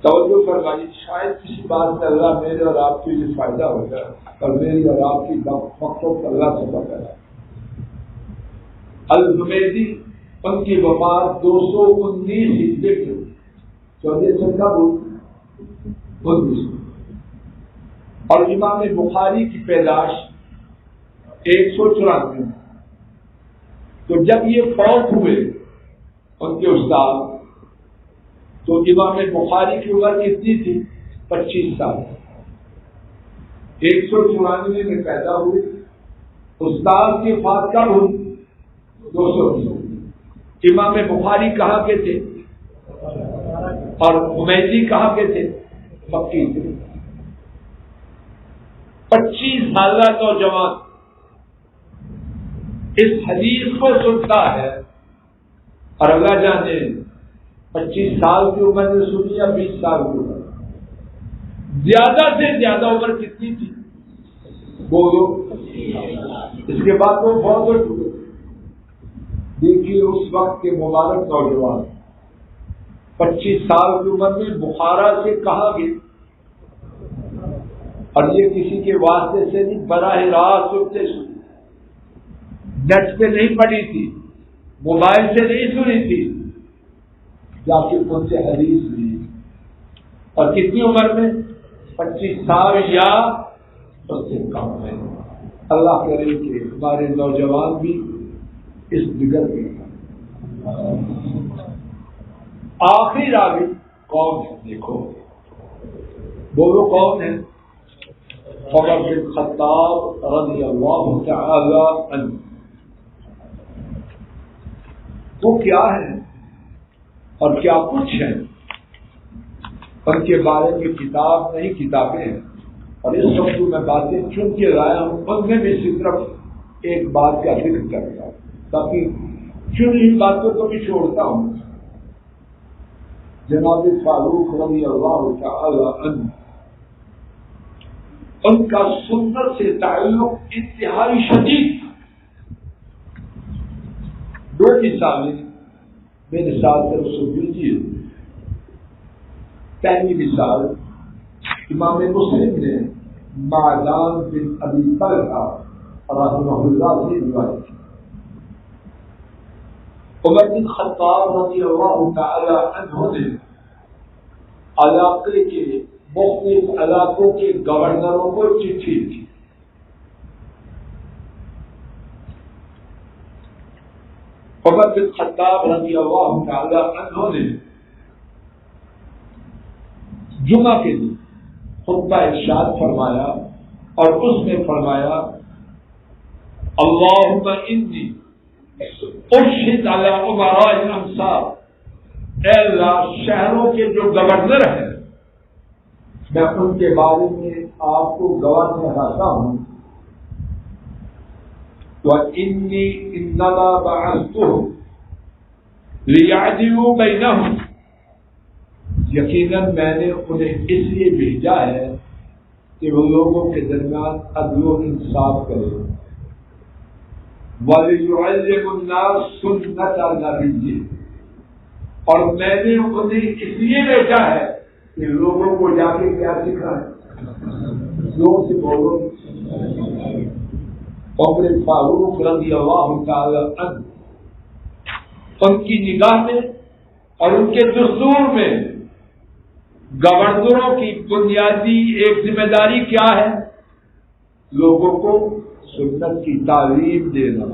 توجہ فرمائیے، شاید کسی بات سے اللہ میرے اور آپ کے لیے فائدہ ہوگا اور میری اور آپ کی مقصد اللہ سے بتا۔ الجمیدی ان کی وفات 219 ہجری کی، 19 اور امام بخاری کی پیدائش 194 میں۔ تو جب یہ فوت ہوئے ان کے استاد، تو امام بخاری کی عمر کتنی تھی؟ 25 سال۔ 194 میں پیدا ہوئے، استاد کی وفات کب ہوئی؟ 200۔ امام بخاری کہاں کے تھے اور حمیدی کہاں کے تھے؟ مکی تھے۔ 25 سالہ نوجوان اس حدیث کو سنتا ہے، اور اللہ جانے 25 سال کی عمر میں سنی یا 20 سال کی عمر؟ زیادہ سے زیادہ عمر کتنی تھی؟ بولو۔ اس کے بعد وہ بہت ہو چکے۔ دیکھیے اس وقت کے مبارک نوجوان 25 سال کی عمر میں بخارا سے کہاں گئے، اور یہ کسی کے واسطے سے نہیں، براہ راست سنتے سنتے، نیٹ پہ نہیں پڑی تھی، موبائل سے نہیں سنی تھی، جا کے ان سے حدیث لی۔ اور کتنی عمر میں؟ 25 سال یا اس سے کم ہے۔ اللہ کرے کہ ہمارے نوجوان بھی اس جگر کے۔ آخری راوی کون ہے؟ دیکھو بولو کون ہے؟ عمر بن خطاب رضی اللہ تعالی عنہ۔ وہ کیا ہے اور کیا کچھ ہے، ان کے بارے میں کتاب نہیں کتابیں ہیں، اور اس وقت میں باتیں چن کے لایا ہوں، ان میں بھی صرف ایک بات کا ذکر کرتا ہوں تاکہ چن لی باتوں کو بھی چھوڑتا ہوں۔ جناب فاروق رضی اللہ تعالی عنہ، ان کا سنت سے تعلق انتہائی شدید۔ 2 مثالیں میرے ساتھ سن لیجیے۔ پہلی مثال امام مسلم نے معدان بن ابی طلحہ رحمہ اللہ سے روایت کی۔ عمر بن خطاب رضی اللہ تعالی عنہ نے علاقے کے مختلف علاقوں کے گورنروں کو چٹھی لکھی۔ عمر بن خطاب رضی اللہ تعالی عنہ نے جمعہ کے دن خطبہ ارشاد فرمایا، اور اس میں فرمایا اللہم انی ارشد علی امراء الامصار، اے اللہ شہروں کے جو گورنر ہیں میں ان کے بارے میں آپ کو گواہ ٹھہراتا ہوں، وَإِنِّي إِنَّمَا بَعَثْتُهُمْ لِيَعْدِلُوا بَيْنَهُمْ، یقیناً میں نے انہیں اس لیے بھیجا ہے کہ وہ لوگوں کے درمیان عدل و انصاف کرے، وَلِيُعَلِّمُ النَّاسَ سُنَّتَ نَبِيِّهِمْ، اور میں نے انہیں اس لیے بھیجا ہے کہ لوگوں کو جا کے کیا سکھائیں، لوگوں سے بولو۔ عمر فاروق رضی اللہ تعالی عنہ، ان کی نگاہ میں اور ان کے دستور میں گورنروں کی بنیادی ایک ذمہ داری کیا ہے؟ لوگوں کو سنت کی تعلیم دینا۔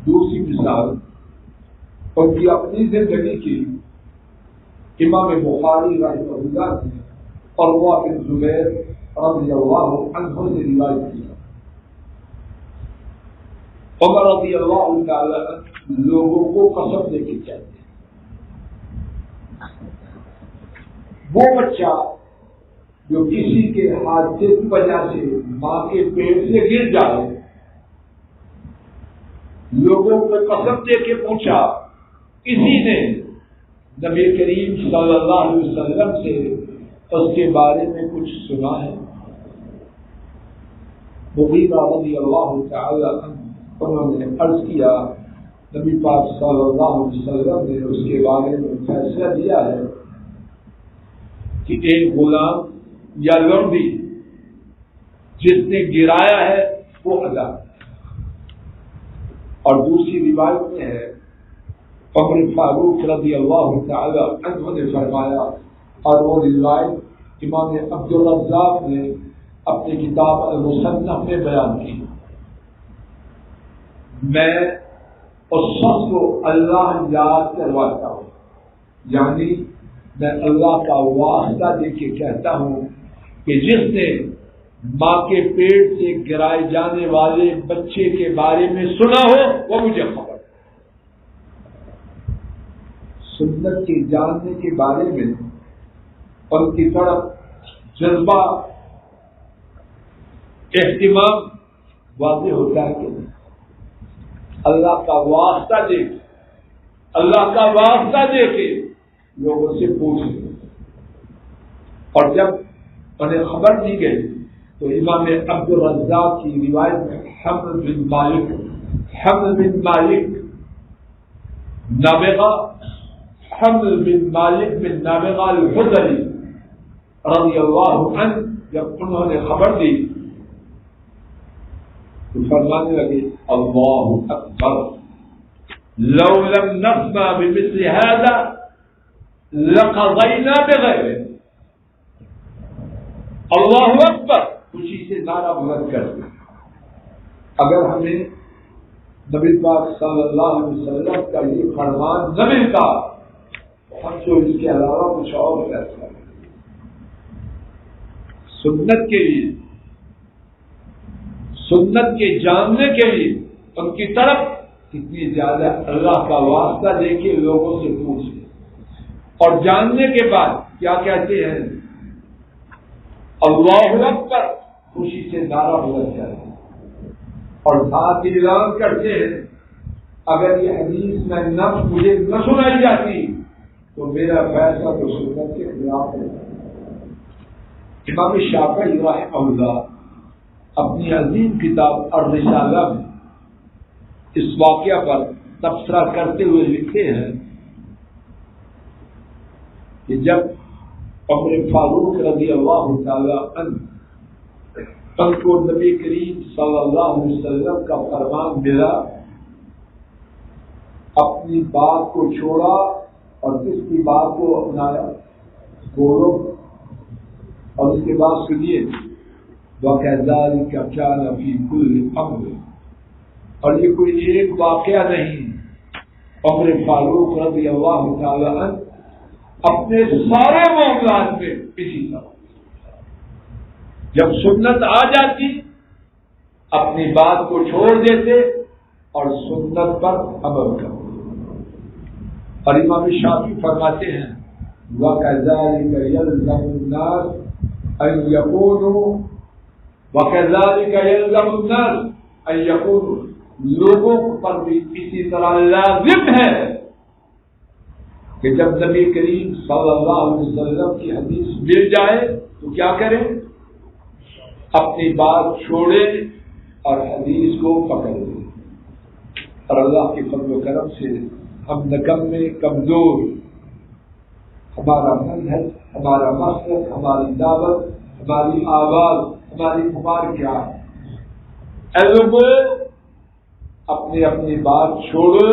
دوسری مثال ان کی اپنی زندگی کی امام بخاری رحمہ اللہ نے عروہ بن زبیر رضی اللہ عنہ سے روایت کی۔ عمر رضی اللہ تعالی عنہ لوگوں کو قسم دے کے کہتے ہیں، وہ بچہ جو کسی کے حادثے کی وجہ سے ماں کے پیٹ سے گر جائے، لوگوں کو قسم دے کے پوچھا کسی نے نبی کریم صلی اللہ علیہ وسلم سے اس کے بارے میں کچھ سنا ہے؟ مغیرہ رضی اللہ تعالی عنہ انہوں نے عرض کیا، نبی پاک صلی اللہ علیہ وسلم نے اس کے بارے میں فیصلہ دیا ہے کہ ایک غلام یا لونڈی جس نے گرایا ہے وہ ادا. اور دوسری روایت میں ہے عمر فاروق رضی اللہ تعالی عنہ نے فرمایا، اور وہ روایت امام عبدالرزاق نے اپنی کتاب المصنف میں بیان کی، میں اس شخص کو اللہ یاد کرواتا ہوں، یعنی میں اللہ کا واسطہ دے کے کہتا ہوں کہ جس نے ماں کے پیٹ سے گرائے جانے والے بچے کے بارے میں سنا ہو وہ مجھے خبر. سنت کے جاننے کے بارے میں ان کی طرف جذبہ اہتمام واضح ہوتا ہے کہ اللہ کا واسطہ دے کے، اللہ کا واسطہ دے کے لوگوں سے پوچھیں. اور جب انہیں خبر دی گئی تو امام عبدالرزاق کی روایت میں حمد بن مالک نابغہ حمد بن مالک بن نابغہ الحضری رضی اللہ عنہ جب انہوں نے خبر دی تو فرمانے لگے اللہ اکبر لو لم نسمع بمثل هذا لقضینا بغیرہ. اللہ اکبر خوشی سے نعرہ بلند کرتے. اگر ہمیں نبی پاک صلی اللہ علیہ وسلم کا یہ فرمان نہ ملتا ہم تو اس کے علاوہ کچھ اور فیصلہ کریں. سنت کے لیے، سنت کے جاننے کے لیے ان کی طرف کتنی زیادہ اللہ کا واسطہ دے کے لوگوں سے پوچھیں، اور جاننے کے بعد کیا کہتے ہیں اللہ اکبر خوشی سے نعرہ بلند کرتے ہیں، اور ساتھ ہی اعلان کرتے ہیں اگر یہ حدیث میں مجھے نہ سنائی جاتی تو میرا فیصلہ تو سنت کے خلاف ہے. امام شافعی رحمہ اللہ اپنی عظیم کتاب الرسالہ میں اس واقعہ پر تبصرہ کرتے ہوئے لکھتے ہیں کہ جب عمر فاروق رضی اللہ تعالی عنہ کو نبی کریم صلی اللہ علیہ وسلم کا فرمان ملا، اپنی بات کو چھوڑا اور کس کی بات کو اپنایا، بولو. اور اس کے بعد سنیے وَكَذَلِكَ كَانَ فِي كُلِّ أَمْرٍ، اور یہ کوئی ایک واقعہ نہیں. عمر فاروق رضی اللہ تعالی عنہ اپنے سارے معاملات میں اسی طرح جب سنت آ جاتی اپنی بات کو چھوڑ دیتے اور سنت پر عمل کرتے. اور امام شافعی فرماتے ہیں وَكَذَلِكَ يَلْزَمُ النَّاسَ أَن يَكُونُوا وَكَذَلِكَ يَلْزَمُ النَّاسَ أَن يَكُونُوا، لوگوں پر بھی اسی طرح لازم ہے کہ جب نبی کریم صلی اللہ علیہ وسلم کی حدیث مل جائے تو کیا کریں، اپنی بات چھوڑے اور حدیث کو پکڑ لیں. اور اللہ کے فضل و کرم سے ہم نکمے کمزور، ہمارا منہج، ہمارا مقصد، ہماری دعوت، ہماری آواز، ہماری پکار کیا ہے؟ اے لوگوں اپنی اپنی بات چھوڑو،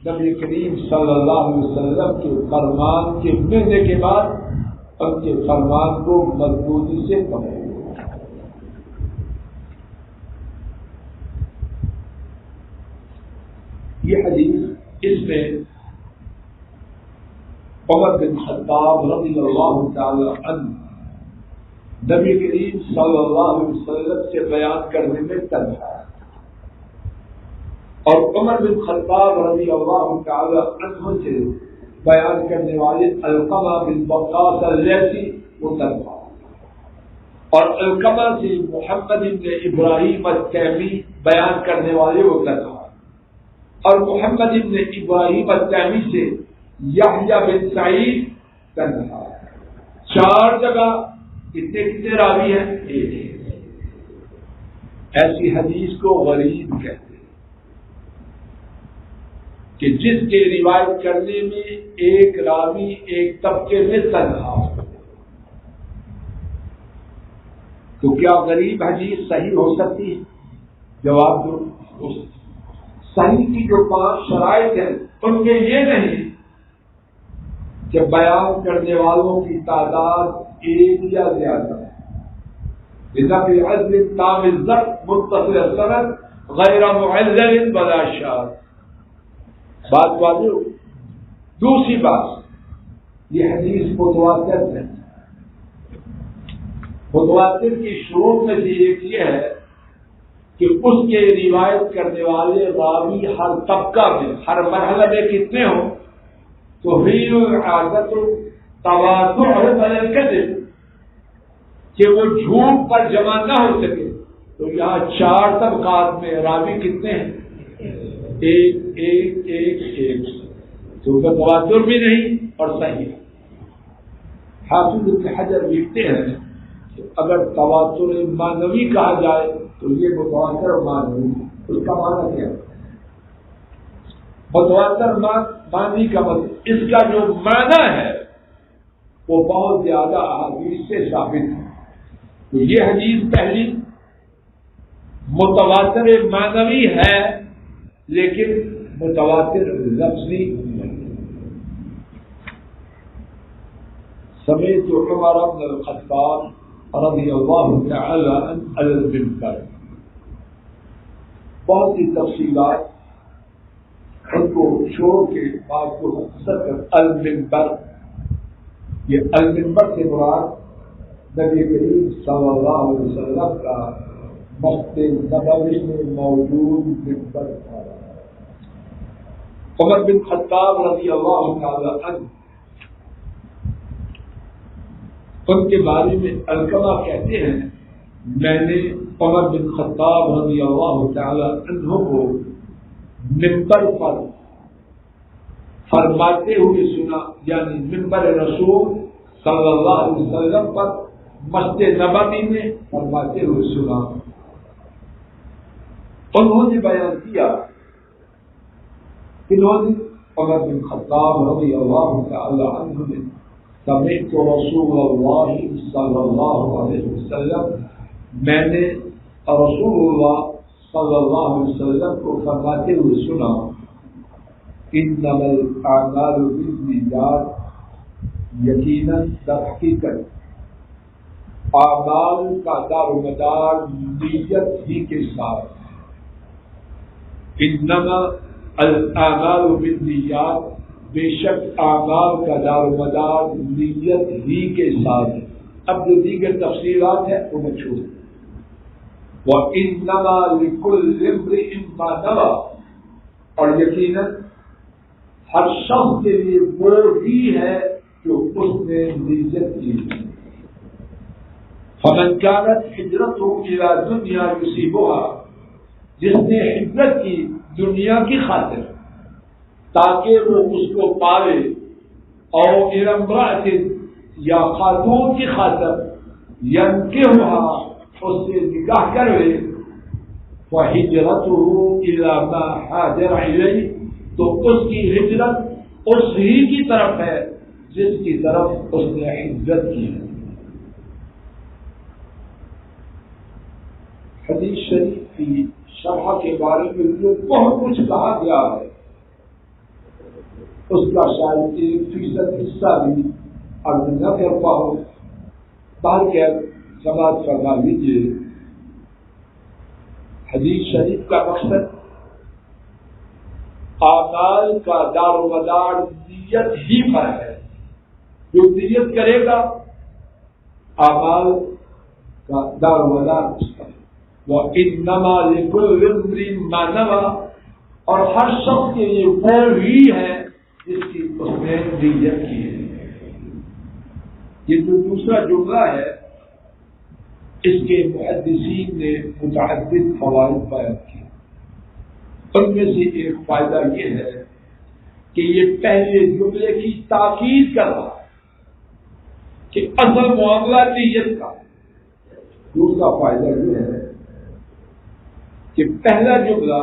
نبی کریم صلی اللہ علیہ وسلم کے فرمان کے ملنے کے بعد ان کے فرمان کو مضبوطی سے پکڑو. یہ حدیث اس میں عمر بن خطاب رضی اللہ تعالی عنہ نبی کریم صلی اللہ علیہ وسلم سے بیان کرنے میں تنہا ہے، اور عمر بن خطاب رضی اللہ تعالی عنہ سے بیان کرنے والے علقمہ بن وقاص اللیثی وہ تنہا، اور علقمہ سے محمد بن ابراہیم التیمی بیان کرنے والے وہ تنہا، اور محمد بن ابراہیم التیمی سے یحییٰ بن سعید تنہا. 4 جگہ کتنے راوی ہیں؟ ایک. ایسی حدیث کو غریب کہتے ہیں کہ جس کے روایت کرنے میں ایک راوی ایک طبقے میں تنہا ہو. تو کیا غریب حدیث صحیح ہو سکتی ہے؟ جواب دو. صحیح کی جو 5 شرائط ہیں ان میں یہ نہیں کہ بیان کرنے والوں کی تعداد ایک یا زیادہ ہے. بِنَفْعِ عَزْلٍ تام الضبط متصل السند غیر معلل ولا شاذ. بات واضح. دوسری بات، یہ حدیث متواتر ہے. متواتر کی شروط میں سے ایک یہ ہے کہ اس کے روایت کرنے والے راوی ہر طبقہ میں، ہر مرحلہ میں کتنے ہوں؟ تو عادت تواتر الکذب، کہ وہ جھوٹ پر جمع نہ ہو سکے. تو یہاں 4 طبقات میں راوی کتنے ہیں؟ ایک. تو تواتر بھی نہیں اور صحیح. حافظ ابن حجر لکھتے ہیں کہ اگر تواتر معنوی کہا جائے تو یہ متواتر معنوی، اس کا معنی کیا ہے؟ متواتر معنی کا مطلب اس کا جو معنی ہے وہ بہت زیادہ احادیث سے ثابت ہے. تو یہ حدیث پہلی متواتر معنوی ہے لیکن متواتر لفظی نہیں. سمیت عمر بن الخطاب رضی اللہ تعالی عنہ علی المنبر. بہت سی تفصیلات ان کو چھوڑ کے بات کو مختصر کر المنبر. یہ المنبر سے مراد نبی کریم صلی اللہ علیہ وسلم کا مسجد نبوی میں موجود منبر تھا. عمر بن خطاب رضی اللہ تعالی عنہ، ان کے بارے میں علقمہ کہتے ہیں میں نے عمر بن خطاب رضی اللہ تعالی عنہ کو منبر پر فرماتے ہوئے سنا، یعنی منبر رسول صلی اللہ علیہ وسلم پر مسجد نبوی میں فرماتے ہوئے سنا. انہوں نے بیان کیا، انہوں نے عمر بن خطاب رضی اللہ تعالی عنہ نے سمعت رسول اللہ صلی اللہ علیہ وسلم، میں نے رسول اللہ صلی اللہ علیہ وسلم کو فرماتے ہوئے سنا، انما الاعمال بالنیات، یقیناً در حقیقت اعمال کا دار و مدار نیت ہی کے ساتھ. انما الاعمال بالنیات، بے شک اعمال کا دار و مدار نیت ہی کے ساتھ. اب جو دیگر تفصیلات ہیں وہ میں چھوڑ دوں. وَإِنَّمَا لِكُلِّ امْرِئٍ مَّا نَوَىٰ، اور یقیناً ہر شخص کے لیے وہ ہی ہے جو اس نے نیت کی. فَمَنْ كَانَتْ هِجْرَتُهُ إِلَىٰ دُنْيَا يُصِيبُهَا، جس نے ہجرت کی دنیا کی خاطر تاکہ وہ اس کو پاوے، اور إِلَىٰ امْرَأَةٍ، یا خاتون کی خاطر يَنْكِحُهَا، اس سے نکاح کروے، وَهِجْرَتُهُ إِلَىٰ مَا هَاجَرَ إِلَيْهِ، تو اس کی ہجرت اس ہی کی طرف ہے جس کی طرف اس نے ہجرت کی ہے. حدیث شریف کی شرح کے بارے میں جو بہت کچھ کہا گیا ہے اس کا شاید 1% حصہ بھی عرض نہ کر پاؤں، تاکہ سماعت فرما لیجیے. حدیث شریف کا مقصد اعمال کا دار و مدار نیت ہی پر ہے. جو نیت کرے گا اعمال کا دار و مدار اس پر. وَإِنَّمَا لِكُلِّ امْرِئٍ مَّا نَوَىٰ، اور ہر شخص کے لیے وہ ہی ہے جس کی اس نے نیت کی ہے. یہ جو دوسرا جملہ ہے اس کے محدثین نے متعدد فوائد بیان کیے. ان میں سے ایک فائدہ یہ ہے کہ یہ پہلے جملے کی تاکید کر رہا ہے کہ اصل معاملہ نیت کا. دوسرا فائدہ یہ ہے کہ پہلا جملہ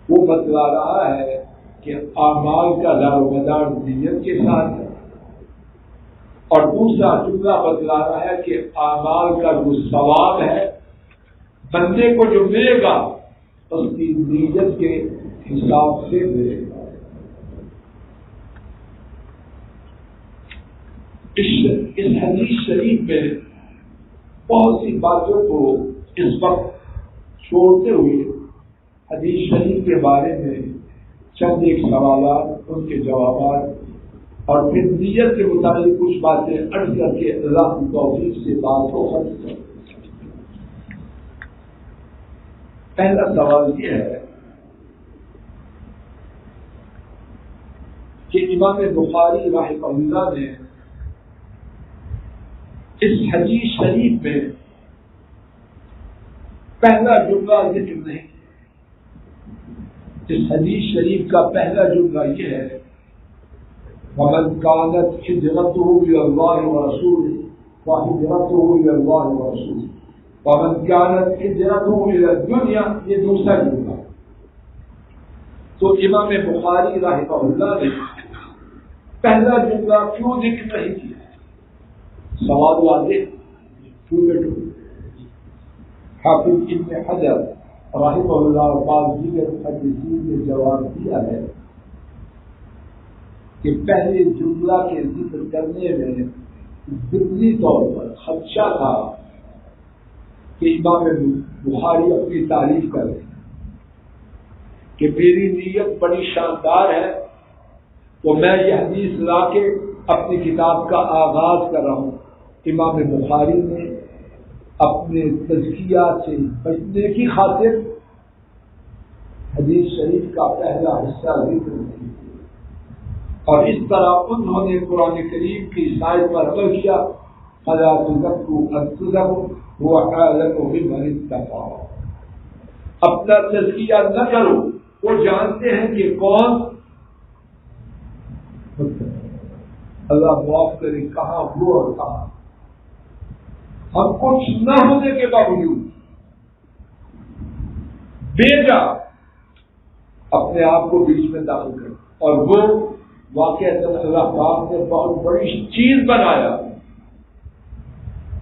وہ بتلا رہا ہے کہ اعمال کا دار و مدار نیت کے ساتھ ہے، اور دوسرا جملہ بتلا رہا ہے کہ اعمال کا جو ثواب ہے بندے کو جو ملے گا اس کی نیت کے حساب سے ملے گا. اس حدیث شریف میں بہت سی باتوں کو اس وقت چھوڑتے ہوئے حدیث شریف کے بارے میں چند ایک سوالات، ان کے جوابات اور پھر نیت کے متعلق کچھ باتیں عرض کر کے اللہ کی توفیق سے بات کو ختم کریں. پہلا سوال یہ ہے کہ امام بخاری رحمہ اللہ نے اس حدیث شریف میں پہلا جملہ ذکر نہیں. اس حدیث شریف کا پہلا جملہ یہ ہے وَمَنْ كَانَتْ هِجْرَتُهُ إِلَى اللَّهِ وَرَسُولِهِ فَهِجْرَتُهُ إِلَى اللَّهِ وَرَسُولِهِ وَمَنْ كَانَتْ هِجْرَتُهُ إِلَى الدُّنْيَا. یہ دوسرا جملہ. تو امام بخاری رحمہ اللہ نے پہلا جملہ کیوں ذکر نہیں کیا؟ سوال واضح کیوں بیٹھو؟ حافظ ابن حجر رحمہ اللہ اور بعض دیگر محدثین نے جواب دیا ہے کہ پہلے جملہ کے ذکر کرنے میں ضمنی طور پر خدشہ تھا کہ امام بخاری اپنی تعریف کریں کہ میری نیت بڑی شاندار ہے تو میں یہ حدیث لا کے اپنی کتاب کا آغاز کر رہا ہوں. امام بخاری نے اپنے تزکیات سے بچنے کی خاطر حدیث شریف کا پہلا حصہ ذکر نہیں کیا اور اس طرح انہوں نے قرآن کریم کی آیت پر عمل کیا فَلَا تُزَكُّوا أَنفُسَكُمْ هُوَ أَعْلَمُ بِمَنِ اتَّقَىٰ. اپنا تزکیہ نہ کرو، وہ جانتے ہیں کہ کون اللہ معاف کرے کہاں ہو اور کہاں. ہم کچھ نہ ہونے کے باوجود بیجا اپنے آپ کو بیچ میں داخل کر اور وہ واقعہ اللہ پاک نے بہت بڑی چیز بنایا.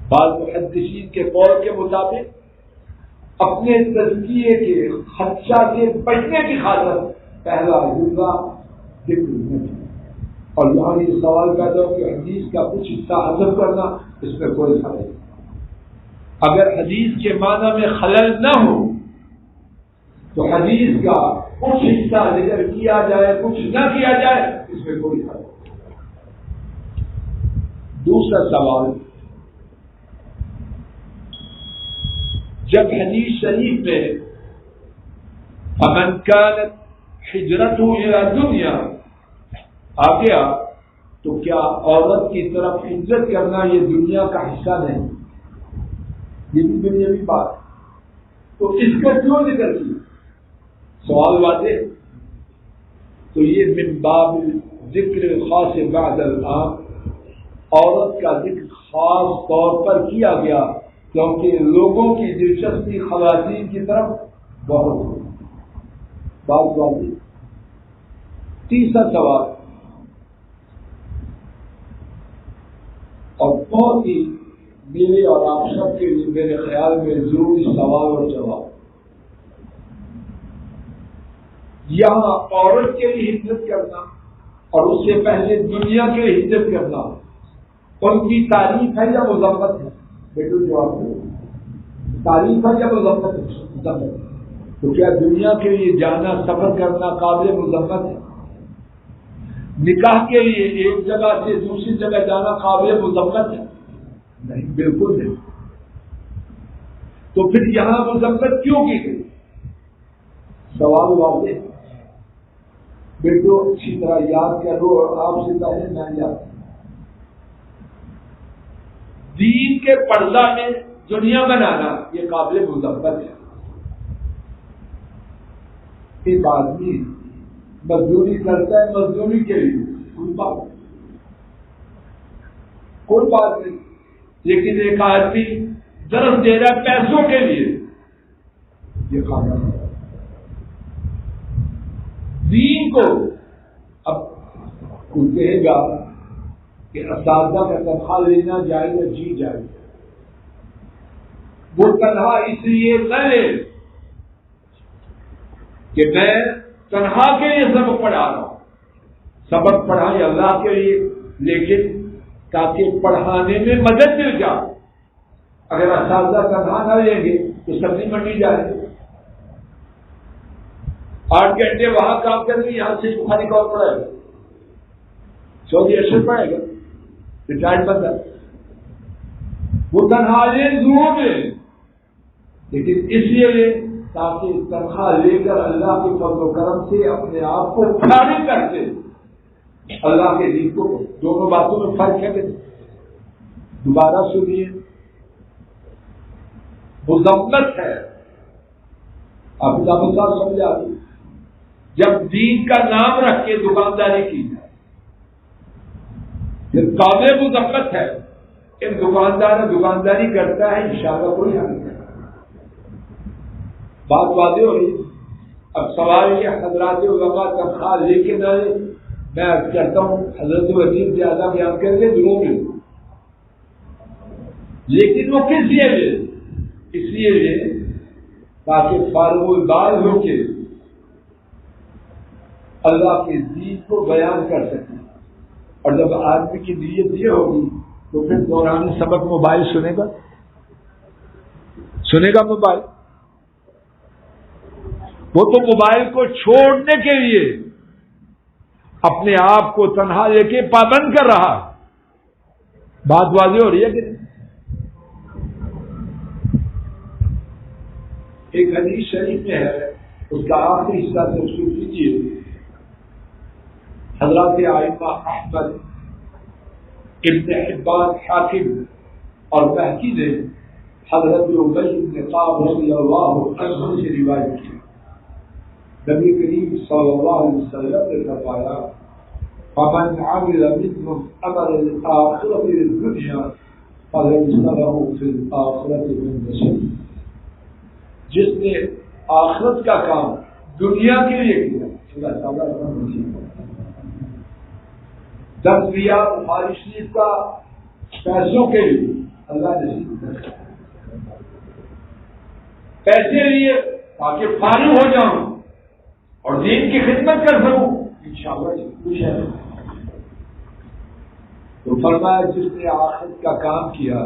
بعض محدثین کے قول کے مطابق اپنے تزکیے کے خدشہ سے بچنے کی خاطر پہلا جملہ ذکر نہیں. اور یہاں یہ سوال پیدا ہو کہ حدیث کا کچھ حصہ حذف کرنا اس میں کوئی حرج نہیں. اگر حدیث کے معنی میں خلل نہ ہو تو حدیث کا کچھ حصہ ذکر کیا جائے کچھ نہ کیا جائے اس میں کوئی حرج نہیں. دوسرا سوال، جب حدیث شریف میں فَمَنْ كَانَتْ هِجْرَتُهُ إِلَى الدُّنْيَا آ گیا تو کیا عورت کی طرف ہجرت کرنا یہ دنیا کا حصہ نہیں؟ یہ بھی دنیاوی بات. تو اس کا کیوں ذکر کیا؟ سوال واضح. تو یہ من باب ذکر خاص بعد العام، عورت کا ذکر خاص طور پر کیا گیا کیونکہ لوگوں کی دلچسپی خواتین کی طرف بہت ہوئی. بات واضح. تیسرا سوال اور بہت ہی میرے اور آپ سب کے لیے میرے خیال میں ضروری سوال اور جواب. یہاں عورت کے لیے ہجرت کرنا اور اس سے پہلے دنیا کے لیے ہجرت کرنا ان کی تعریف ہے یا مذمت ہے؟ بیٹو جواب دو. تعریف ہے یا مذمت ہے؟ تو کیا دنیا کے لیے جانا سفر کرنا قابل مذمت ہے؟ نکاح کے لیے ایک جگہ سے دوسری جگہ جانا قابل مذمت ہے؟ نہیں، بالکل نہیں. تو پھر یہاں مذمت کیوں کی گئی؟ سوال واضح. بیٹو اچھی طرح یاد کرو اور آپ سے پہلے میں یاد کروں. دین کے پردہ میں دنیا بنانا یہ قابل مذمت ہے. ایک آدمی مزدوری کرتا ہے مزدوری کے لیے کوئی بات نہیں، لیکن ایک آدمی درس دے رہا ہے پیسوں کے لیے، یہ کھانا دین کو. اب کوئی کہے گا کہ اساتذہ کا تنخواہ لینا جائے گا، جی جائے گا. وہ تنخواہ اس لیے نہ لے کہ میں تنخواہ کے لیے سبق پڑھا رہا ہوں. سبق پڑھائے اللہ کے لیے، لیکن تاکہ پڑھانے میں مدد مل جائے. اگر اساتذہ تنخواہ نہ لیں گے تو سبزی منڈی جائے گے، 8 گھنٹے وہاں کام کریں گے، یہاں سے بخاری کا اور پڑھائے گا، سعودی اشر پڑھے گا، ریٹائرڈ بندہ. وہ تنخواہ لیں ضرور لیں، لیکن اس لیے تاکہ تنخواہ لے کر اللہ کے فضل و کرم سے اپنے آپ کو فارغ کر کے اللہ کے دین کو. دونوں باتوں میں فرق ہے کہ دوبارہ سنیے. مذمت ہے، آپ کتاب صاحب سمجھ آ گئی. جب دین کا نام رکھ کے دکانداری کی جائے پھر قابل مذمت ہے. ان دکانداری کرتا ہے انشاءاللہ کوئی حل نہیں. بات واضح ہو رہی. اب سوال یہ حضرات علماء تنخواہ لے کے نہ لے، میں عرض کرتا ہوں حضرت وزیر زیادہ بیان کر کے ضرور لے، لیکن وہ کس لیے لے؟ اس لیے لے تاکہ فارغ البال ہو کے اللہ کے دین کو بیان کر سکے. اور جب آدمی کی نیت یہ ہوگی تو پھر دوران سبق موبائل سنے گا موبائل. وہ تو موبائل کو چھوڑنے کے لیے اپنے آپ کو تنہا لے کے پابند کر رہا. بات واضح ہو رہی ہے کہ نہیں؟ ایک حدیث شریف میں ہے، اس کا آخری حصہ تفسیر کیجیے. حضرات ائمہ احمد، ابن حبان، حاکم اور بہقی نے حضرت ابی بن کعب رضی اللہ عنہ سے روایت کی. نبی کریم صلی اللہ علیہ وسلم نے فرمایا فمن عمل منهم عمل الآخرة للدنيا فليس له في الآخرة من نصيب. جس نے آخرت کا کام دنیا کے لیے کیا اللہ تعالیٰ کا نصیب. درس لیا بخاری شریف کا پیسوں کے لیے، اللہ نصیب. پیسے لیے تاکہ فارغ ہو جاؤں اور دین کی خدمت کر سکوں انشاءاللہ کچھ ہے. تو فرمایا جس نے آخرت کا کام کیا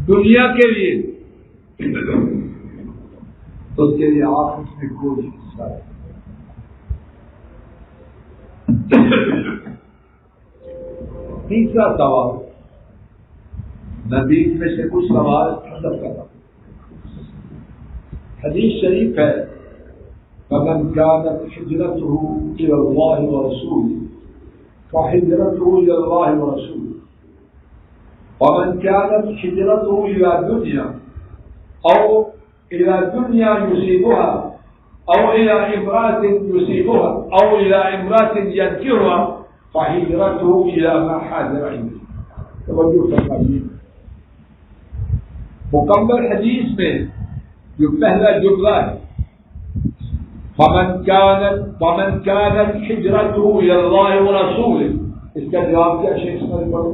دنیا کے لیے تو اس کے لیے آخرت میں کوئی حصہ ہے. تیسرا سوال، نبی میں سے کچھ سوال حضرت کا تھا. حدیث شریف ہے فمن كانت هجرته إلى الله ورسوله فهجرته إلى الله ورسوله، ومن كانت هجرته إلى دنيا أو إلى دنيا يصيبها أو إلى امرأة يصيبها أو إلى امرأة ينكرها فهجرته إلى ما حاجر إليه. توجہ فرمائیے. مکمل حدیث میں جو پہلا جملہ ہے فمن كانت هجرته إلى الله ورسوله، اس کا جواب کیا شیخ سمجھ پڑو؟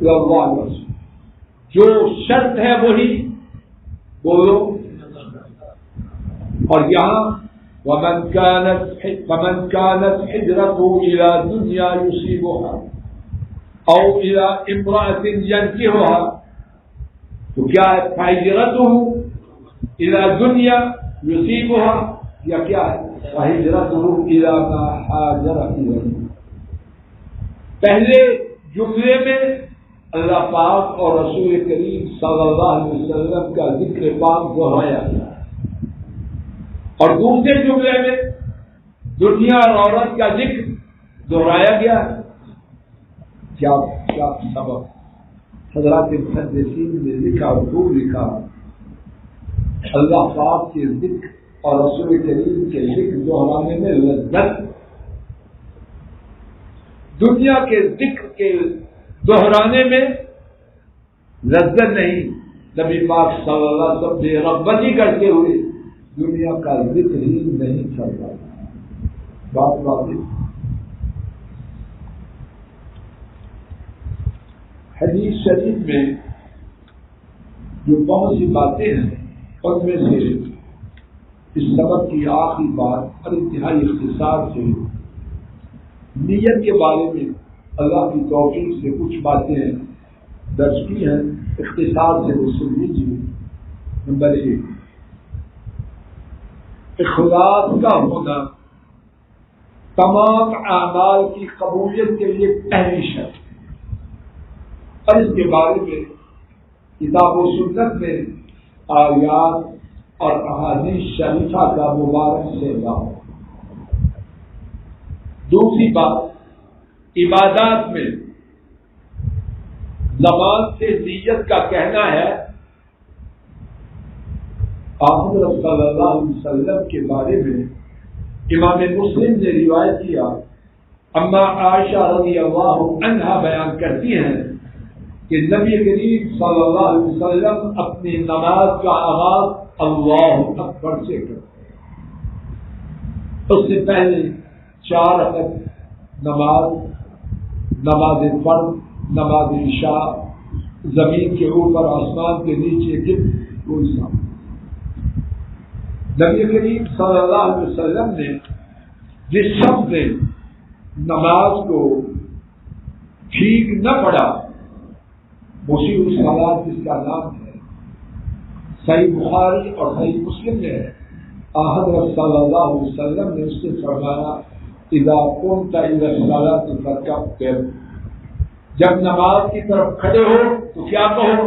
إلى الله ورسوله. جو شرط ہے وہی بولو. اور یہاں ومن كانت هجرته إلى دنيا يصيبها أو إلى امرأة ينكحها، تو کیا ہے؟ فهجرته إلى دنيا يصيبها یا کیا ہے؟ فهجرته إلى ما هاجر إليه. پہلے جملے میں اللہ پاک اور رسول کریم صلی اللہ علیہ وسلم کا ذکر پاک دہرایا گیا، اور دوسرے جملے میں دنیا اور عورت کا ذکر دہرایا گیا. کیا سبب؟ حضرات محدثین نے لکھا اور خوب لکھا، اللہ پاک کے ذکر اور رسول کریم کے ذکر دہرانے میں لذت، دنیا کے ذکر کے دہرانے میں لذت نہیں. نبی پاک صلی اللہ علیہ وسلم بے رغبتی کرتے ہوئے دنیا کا ذکر ہی نہیں چلتا. بات واضح. حدیث شریف میں جو بہت سی باتیں ہیں ان میں سے اس سبق کی آخری بات اور انتہائی اختصار سے نیت کے بارے میں اللہ کی توفیق سے کچھ باتیں درج کی ہیں، اختصار سے وہ سن لیجیے۔ نمبر 1، اخلاص کا ہونا تمام اعمال کی قبولیت کے لیے پہلی شرط، اور اس کے بارے میں کتاب و سنت میں آیات اور احادیث شریفہ کا مبارک سے اللہ۔ دوسری بات، عبادات میں زبان سے نیت کا کہنا ہے۔ آپ صلی اللہ علیہ وسلم کے بارے میں امام مسلم نے روایت کیا، اما عائشہ رضی اللہ عنہا بیان کرتی ہیں کہ نبی کریم صلی اللہ علیہ وسلم اپنی نماز کا آغاز اللہ اکبر سے کرتے، اس سے پہلے 4 رکعت نماز فرض، نماز عشاء، زمین کے اوپر آسمان کے نیچے کوئی سام۔ نبی کریم صلی اللہ علیہ وسلم نے جس شخص نے نماز کو ٹھیک نہ پڑھا، مسیح الصلاۃ جس کا نام ہے، صحیح بخاری اور صحیح مسلم میں ہے، حضرت صلی اللہ علیہ وسلم نے اس سے فرمایا اذا قمت الى الصلاۃ فکبر، جب نماز کی طرف کھڑے ہو تو کیا کہو؟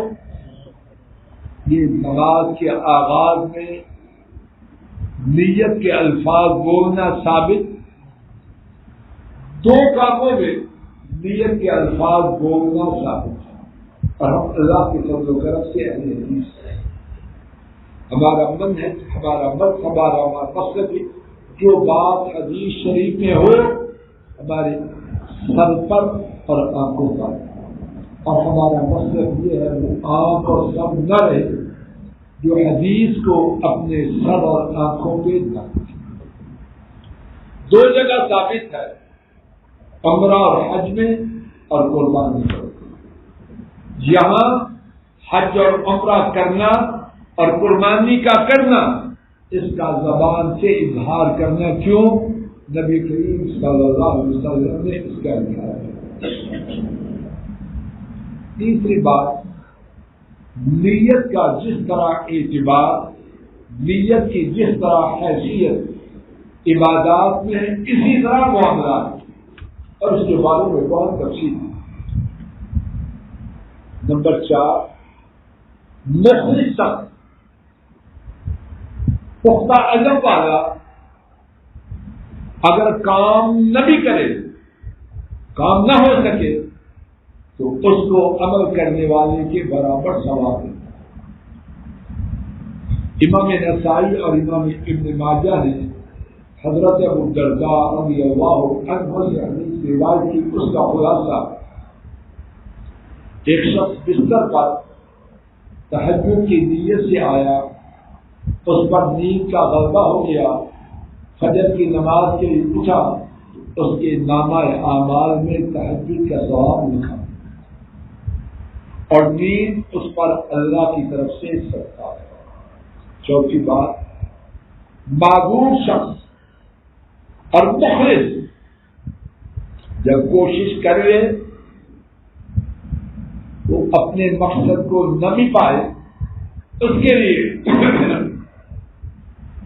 یہ نماز کے آغاز میں نیت کے الفاظ بولنا ثابت، 2 کاموں میں نیت کے الفاظ بولنا ثابت، اور ہم اللہ کے فضل و کرم سے اہل حدیث ہیں۔ ہمارا من ہے، ہمارا مقصد ہے جو بات حدیث شریف میں ہو ہمارے سر پر اور آنکھوں پر، اور ہمارا مقصد یہ ہے وہ آنکھ اور سر نہ رہے، جو حدیث کو اپنے سر اور آنکھوں پہ نہ رکھے۔ 2 جگہ ثابت ہے، عمرہ اور حج میں اور قربانی میں۔ یہاں حج اور عمرہ کرنا اور قربانی کا کرنا، اس کا زبان سے اظہار کرنا، کیوں؟ نبی کریم صلی اللہ علیہ وسلم نے اس کا اظہار کیا۔ تیسری بات، نیت کا جس طرح اعتبار، نیت کی جس طرح حیثیت عبادات میں ہے، اسی طرح معاملات، اور اس کے بارے میں بہت تفصیل ہے۔ نمبر 4، مخلص شخص، پختہ عزم والا، اگر کام نہ بھی کرے، کام نہ ہو سکے تو اس کو عمل کرنے والے کے برابر ثواب ہے۔ امام نسائی اور امام ابن ماجہ نے حضرت ابو الدرداء رضی اللہ عنہ سے حدیث روایت کی، اس کا خلاصہ، ایک شخص بستر پر تہجد کی نیت سے آیا، اس پر نیند کا غلبہ ہو گیا، فجر کی نماز کے لیے اٹھا، اس کے نامہ اعمال میں تہجد کا ثواب لکھا، اور نیند اس پر اللہ کی طرف سے صدقہ ہے۔ چوتھی بات، معذور شخص اور مخلص جب کوشش کرے وہ اپنے مقصد کو نہ بھی پائے، اس کے لیے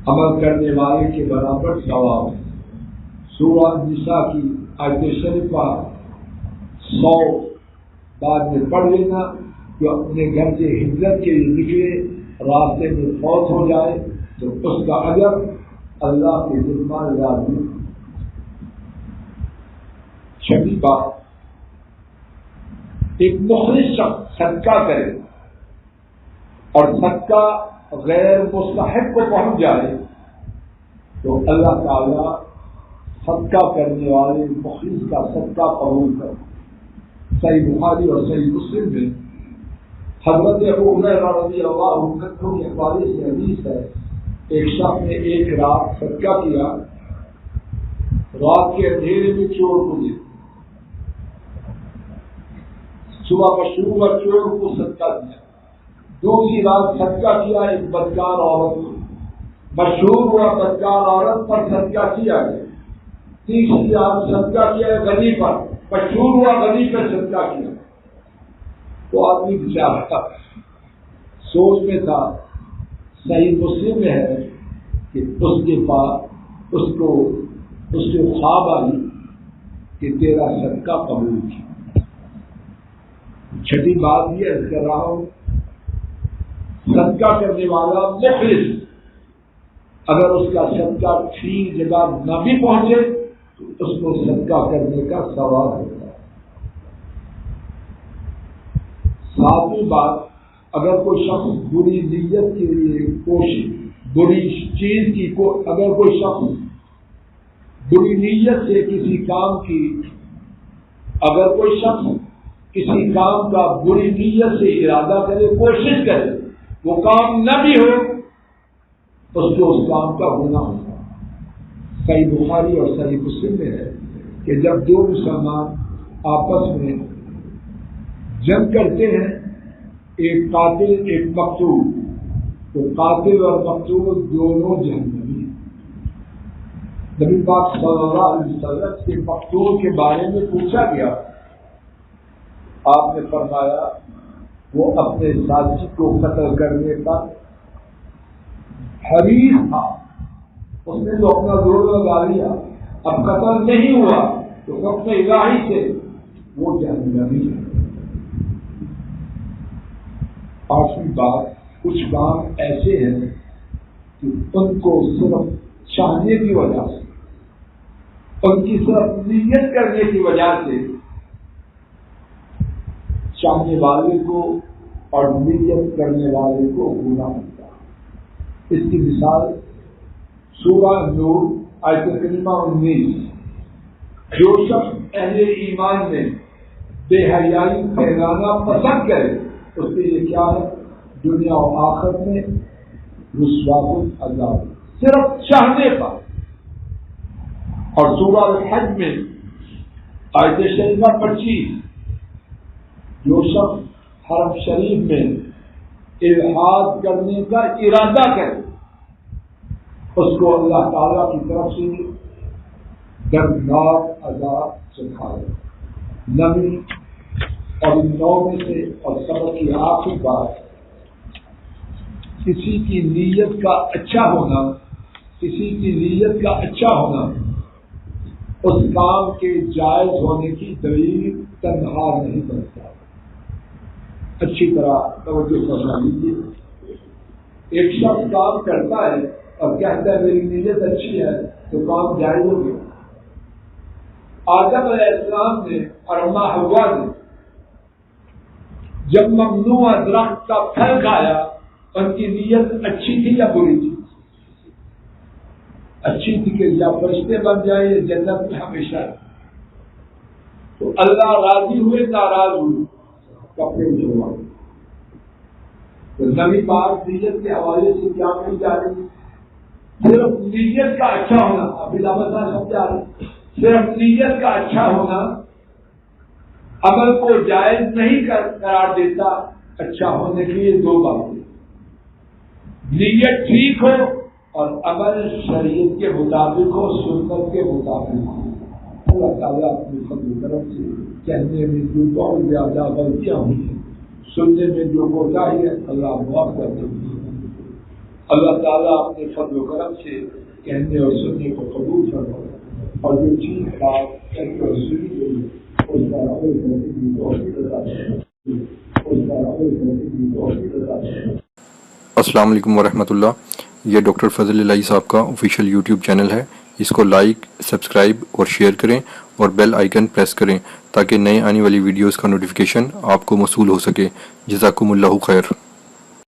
عمل کرنے والے کے برابر ثواب ہے۔ سورہ نساء کی آیت شریفہ 100 بعد میں پڑھ لینا، جو اپنے گھر سے ہجرت کے لیے نکلے، راستے میں فوت ہو جائے تو اس کا اجر اللہ کے ذمہ لازم۔ چھٹی بات، ایک مخلص شخص صدقہ کرے اور صدقہ غیر مستحق کو پہنچ جائے تو اللہ تعالیٰ صدقہ کرنے والے مخلص کا صدقہ قبول کرے۔ صحیح بخاری اور صحیح مسلم میں حضرت ابو ہریرہ رضی اللہ عنہ کے حوالے سے حدیث ہے، ایک شخص نے ایک رات صدقہ کیا، رات کے اندھیرے میں چور کو دیکھا، صبح مشروب اور چور کو صدقہ دیا، دوسری رات صدقہ کیا ایک بدکار عورت کو، مشہور ہوا بدکار عورت پر صدقہ کیا گیا، تیسری رات صدقہ کیا غنی پر، مشہور ہوا غنی پر صدقہ کیا۔ تو آدمی بیچارہ سوچ میں تھا، صحیح مسلم میں ہے کہ اس کے پاس اس کے خواب آئی کہ تیرا صدقہ قبول کیا۔ چھٹی بات یہ عرض کر رہا ہوں، صدقہ کرنے والا مخلص اگر اس کا صدقہ ٹھیک جگہ نہ بھی پہنچے تو اس کو صدقہ کرنے کا ثواب ہوتا ہے۔ ساتویں بات، اگر کوئی شخص بری نیت کے لیے کوشش، بری چیز کی اگر کوئی شخص بری نیت سے کسی کام کی، اگر کوئی شخص کسی کام کا بری نیت سے ارادہ کرے، کوشش کرے، وہ کام نہ بھی ہو، اس کو اس کام کا گناہ ہوتا ہے۔ صحیح بخاری اور صحیح مسلم میں ہے کہ جب دو مسلمان آپس میں جنگ کرتے ہیں، ایک قاتل ایک مقتول، تو قاتل اور مقتول دونوں جہنمی ہیں۔ نبی پاک صلی اللہ علیہ وسلم سے مقتول کے بارے میں پوچھا گیا، آپ نے فرمایا وہ اپنے ساتھی کو قتل کرنے کا حریص تھا، اس نے تو اپنا زور لگا لیا، اب قتل نہیں ہوا تو حکم الہی سے وہ جہنمی ہے۔ آخری بات، کچھ کام ایسے ہیں کہ ان کو صرف چاہنے کی وجہ سے، ان کی صرف نیت کرنے کی وجہ سے چاہنے والے کو اور نیت کرنے والے کو گناہ ہوتا ہے۔ اس کی مثال سورہ نور آیت کریمہ 19، جو شخص اہل ایمان میں بے حیائی پھیلانا پسند کرے اس کے لیے کیا ہے؟ دنیا و آخرت میں رسوا العذاب، صرف چاہنے پر۔ اور سورہ الحج میں آیت شریفہ 25، جو شخص حرم شریف میں الحاد کرنے کا ارادہ کرے اس کو اللہ تعالیٰ کی طرف سے دردناک عذاب سکھائے۔ نبی اور ان نو میں سے اور سبق کی آخری بات، کسی کی نیت کا اچھا ہونا، کسی کی نیت کا اچھا ہونا اس کام کے جائز ہونے کی دلیل تنہا نہیں بنتا۔ اچھی طرح توجہ فرما لیجیے، ایک شخص کام کرتا ہے اور کہتا ہے میری نیت اچھی ہے تو کام جائز ہو گیا۔ آدم علیہ السلام نے اور اماں حوا نے جب ممنوع درخت کا پھل کھایا، ان کی نیت اچھی تھی یا بری تھی؟ اچھی تھی کہ یا فرشتے بن جائے یا جنت میں ہمیشہ رہے۔ تو اللہ راضی ہوئے ناراض ہوئے، کپڑے اچھوائے۔ تو نبی پاک نیت کے حوالے سے کیا نہیں جا رہی، صرف نیت کا اچھا ہونا، ابھی لامسا سمجھا رہے، صرف نیت کا اچھا ہونا عمل کو جائز نہیں قرار دیتا۔ اچھا ہونے کے لیے دو باتیں، نیت ٹھیک ہو اور عمل شریعت کے مطابق ہو، سنت کے مطابق ہو۔ اللہ تعالیٰ اپنے فضل و کرم سے کہنے میں جو بہت زیادہ غلطیاں ہوئی ہیں، سننے میں جو کوتاہی ہے، اللہ معاف کر دے۔ اللہ تعالیٰ اپنے فضل و کرم سے کہنے اور سننے کو قبول فرمائے، اور جو چیز بات کہنے اور سنی گئی اس کا عمل کرنے کی توفیق عطا فرمائے۔ السلام علیکم ورحمۃ اللہ۔ یہ ڈاکٹر فضل الہی صاحب کا آفیشیل یوٹیوب چینل ہے، اس کو لائک، سبسکرائب اور شیئر کریں اور بیل آئیکن پریس کریں تاکہ نئے آنے والی ویڈیوز کا نوٹیفیکیشن آپ کو موصول ہو سکے۔ جزاکم اللہ خیر۔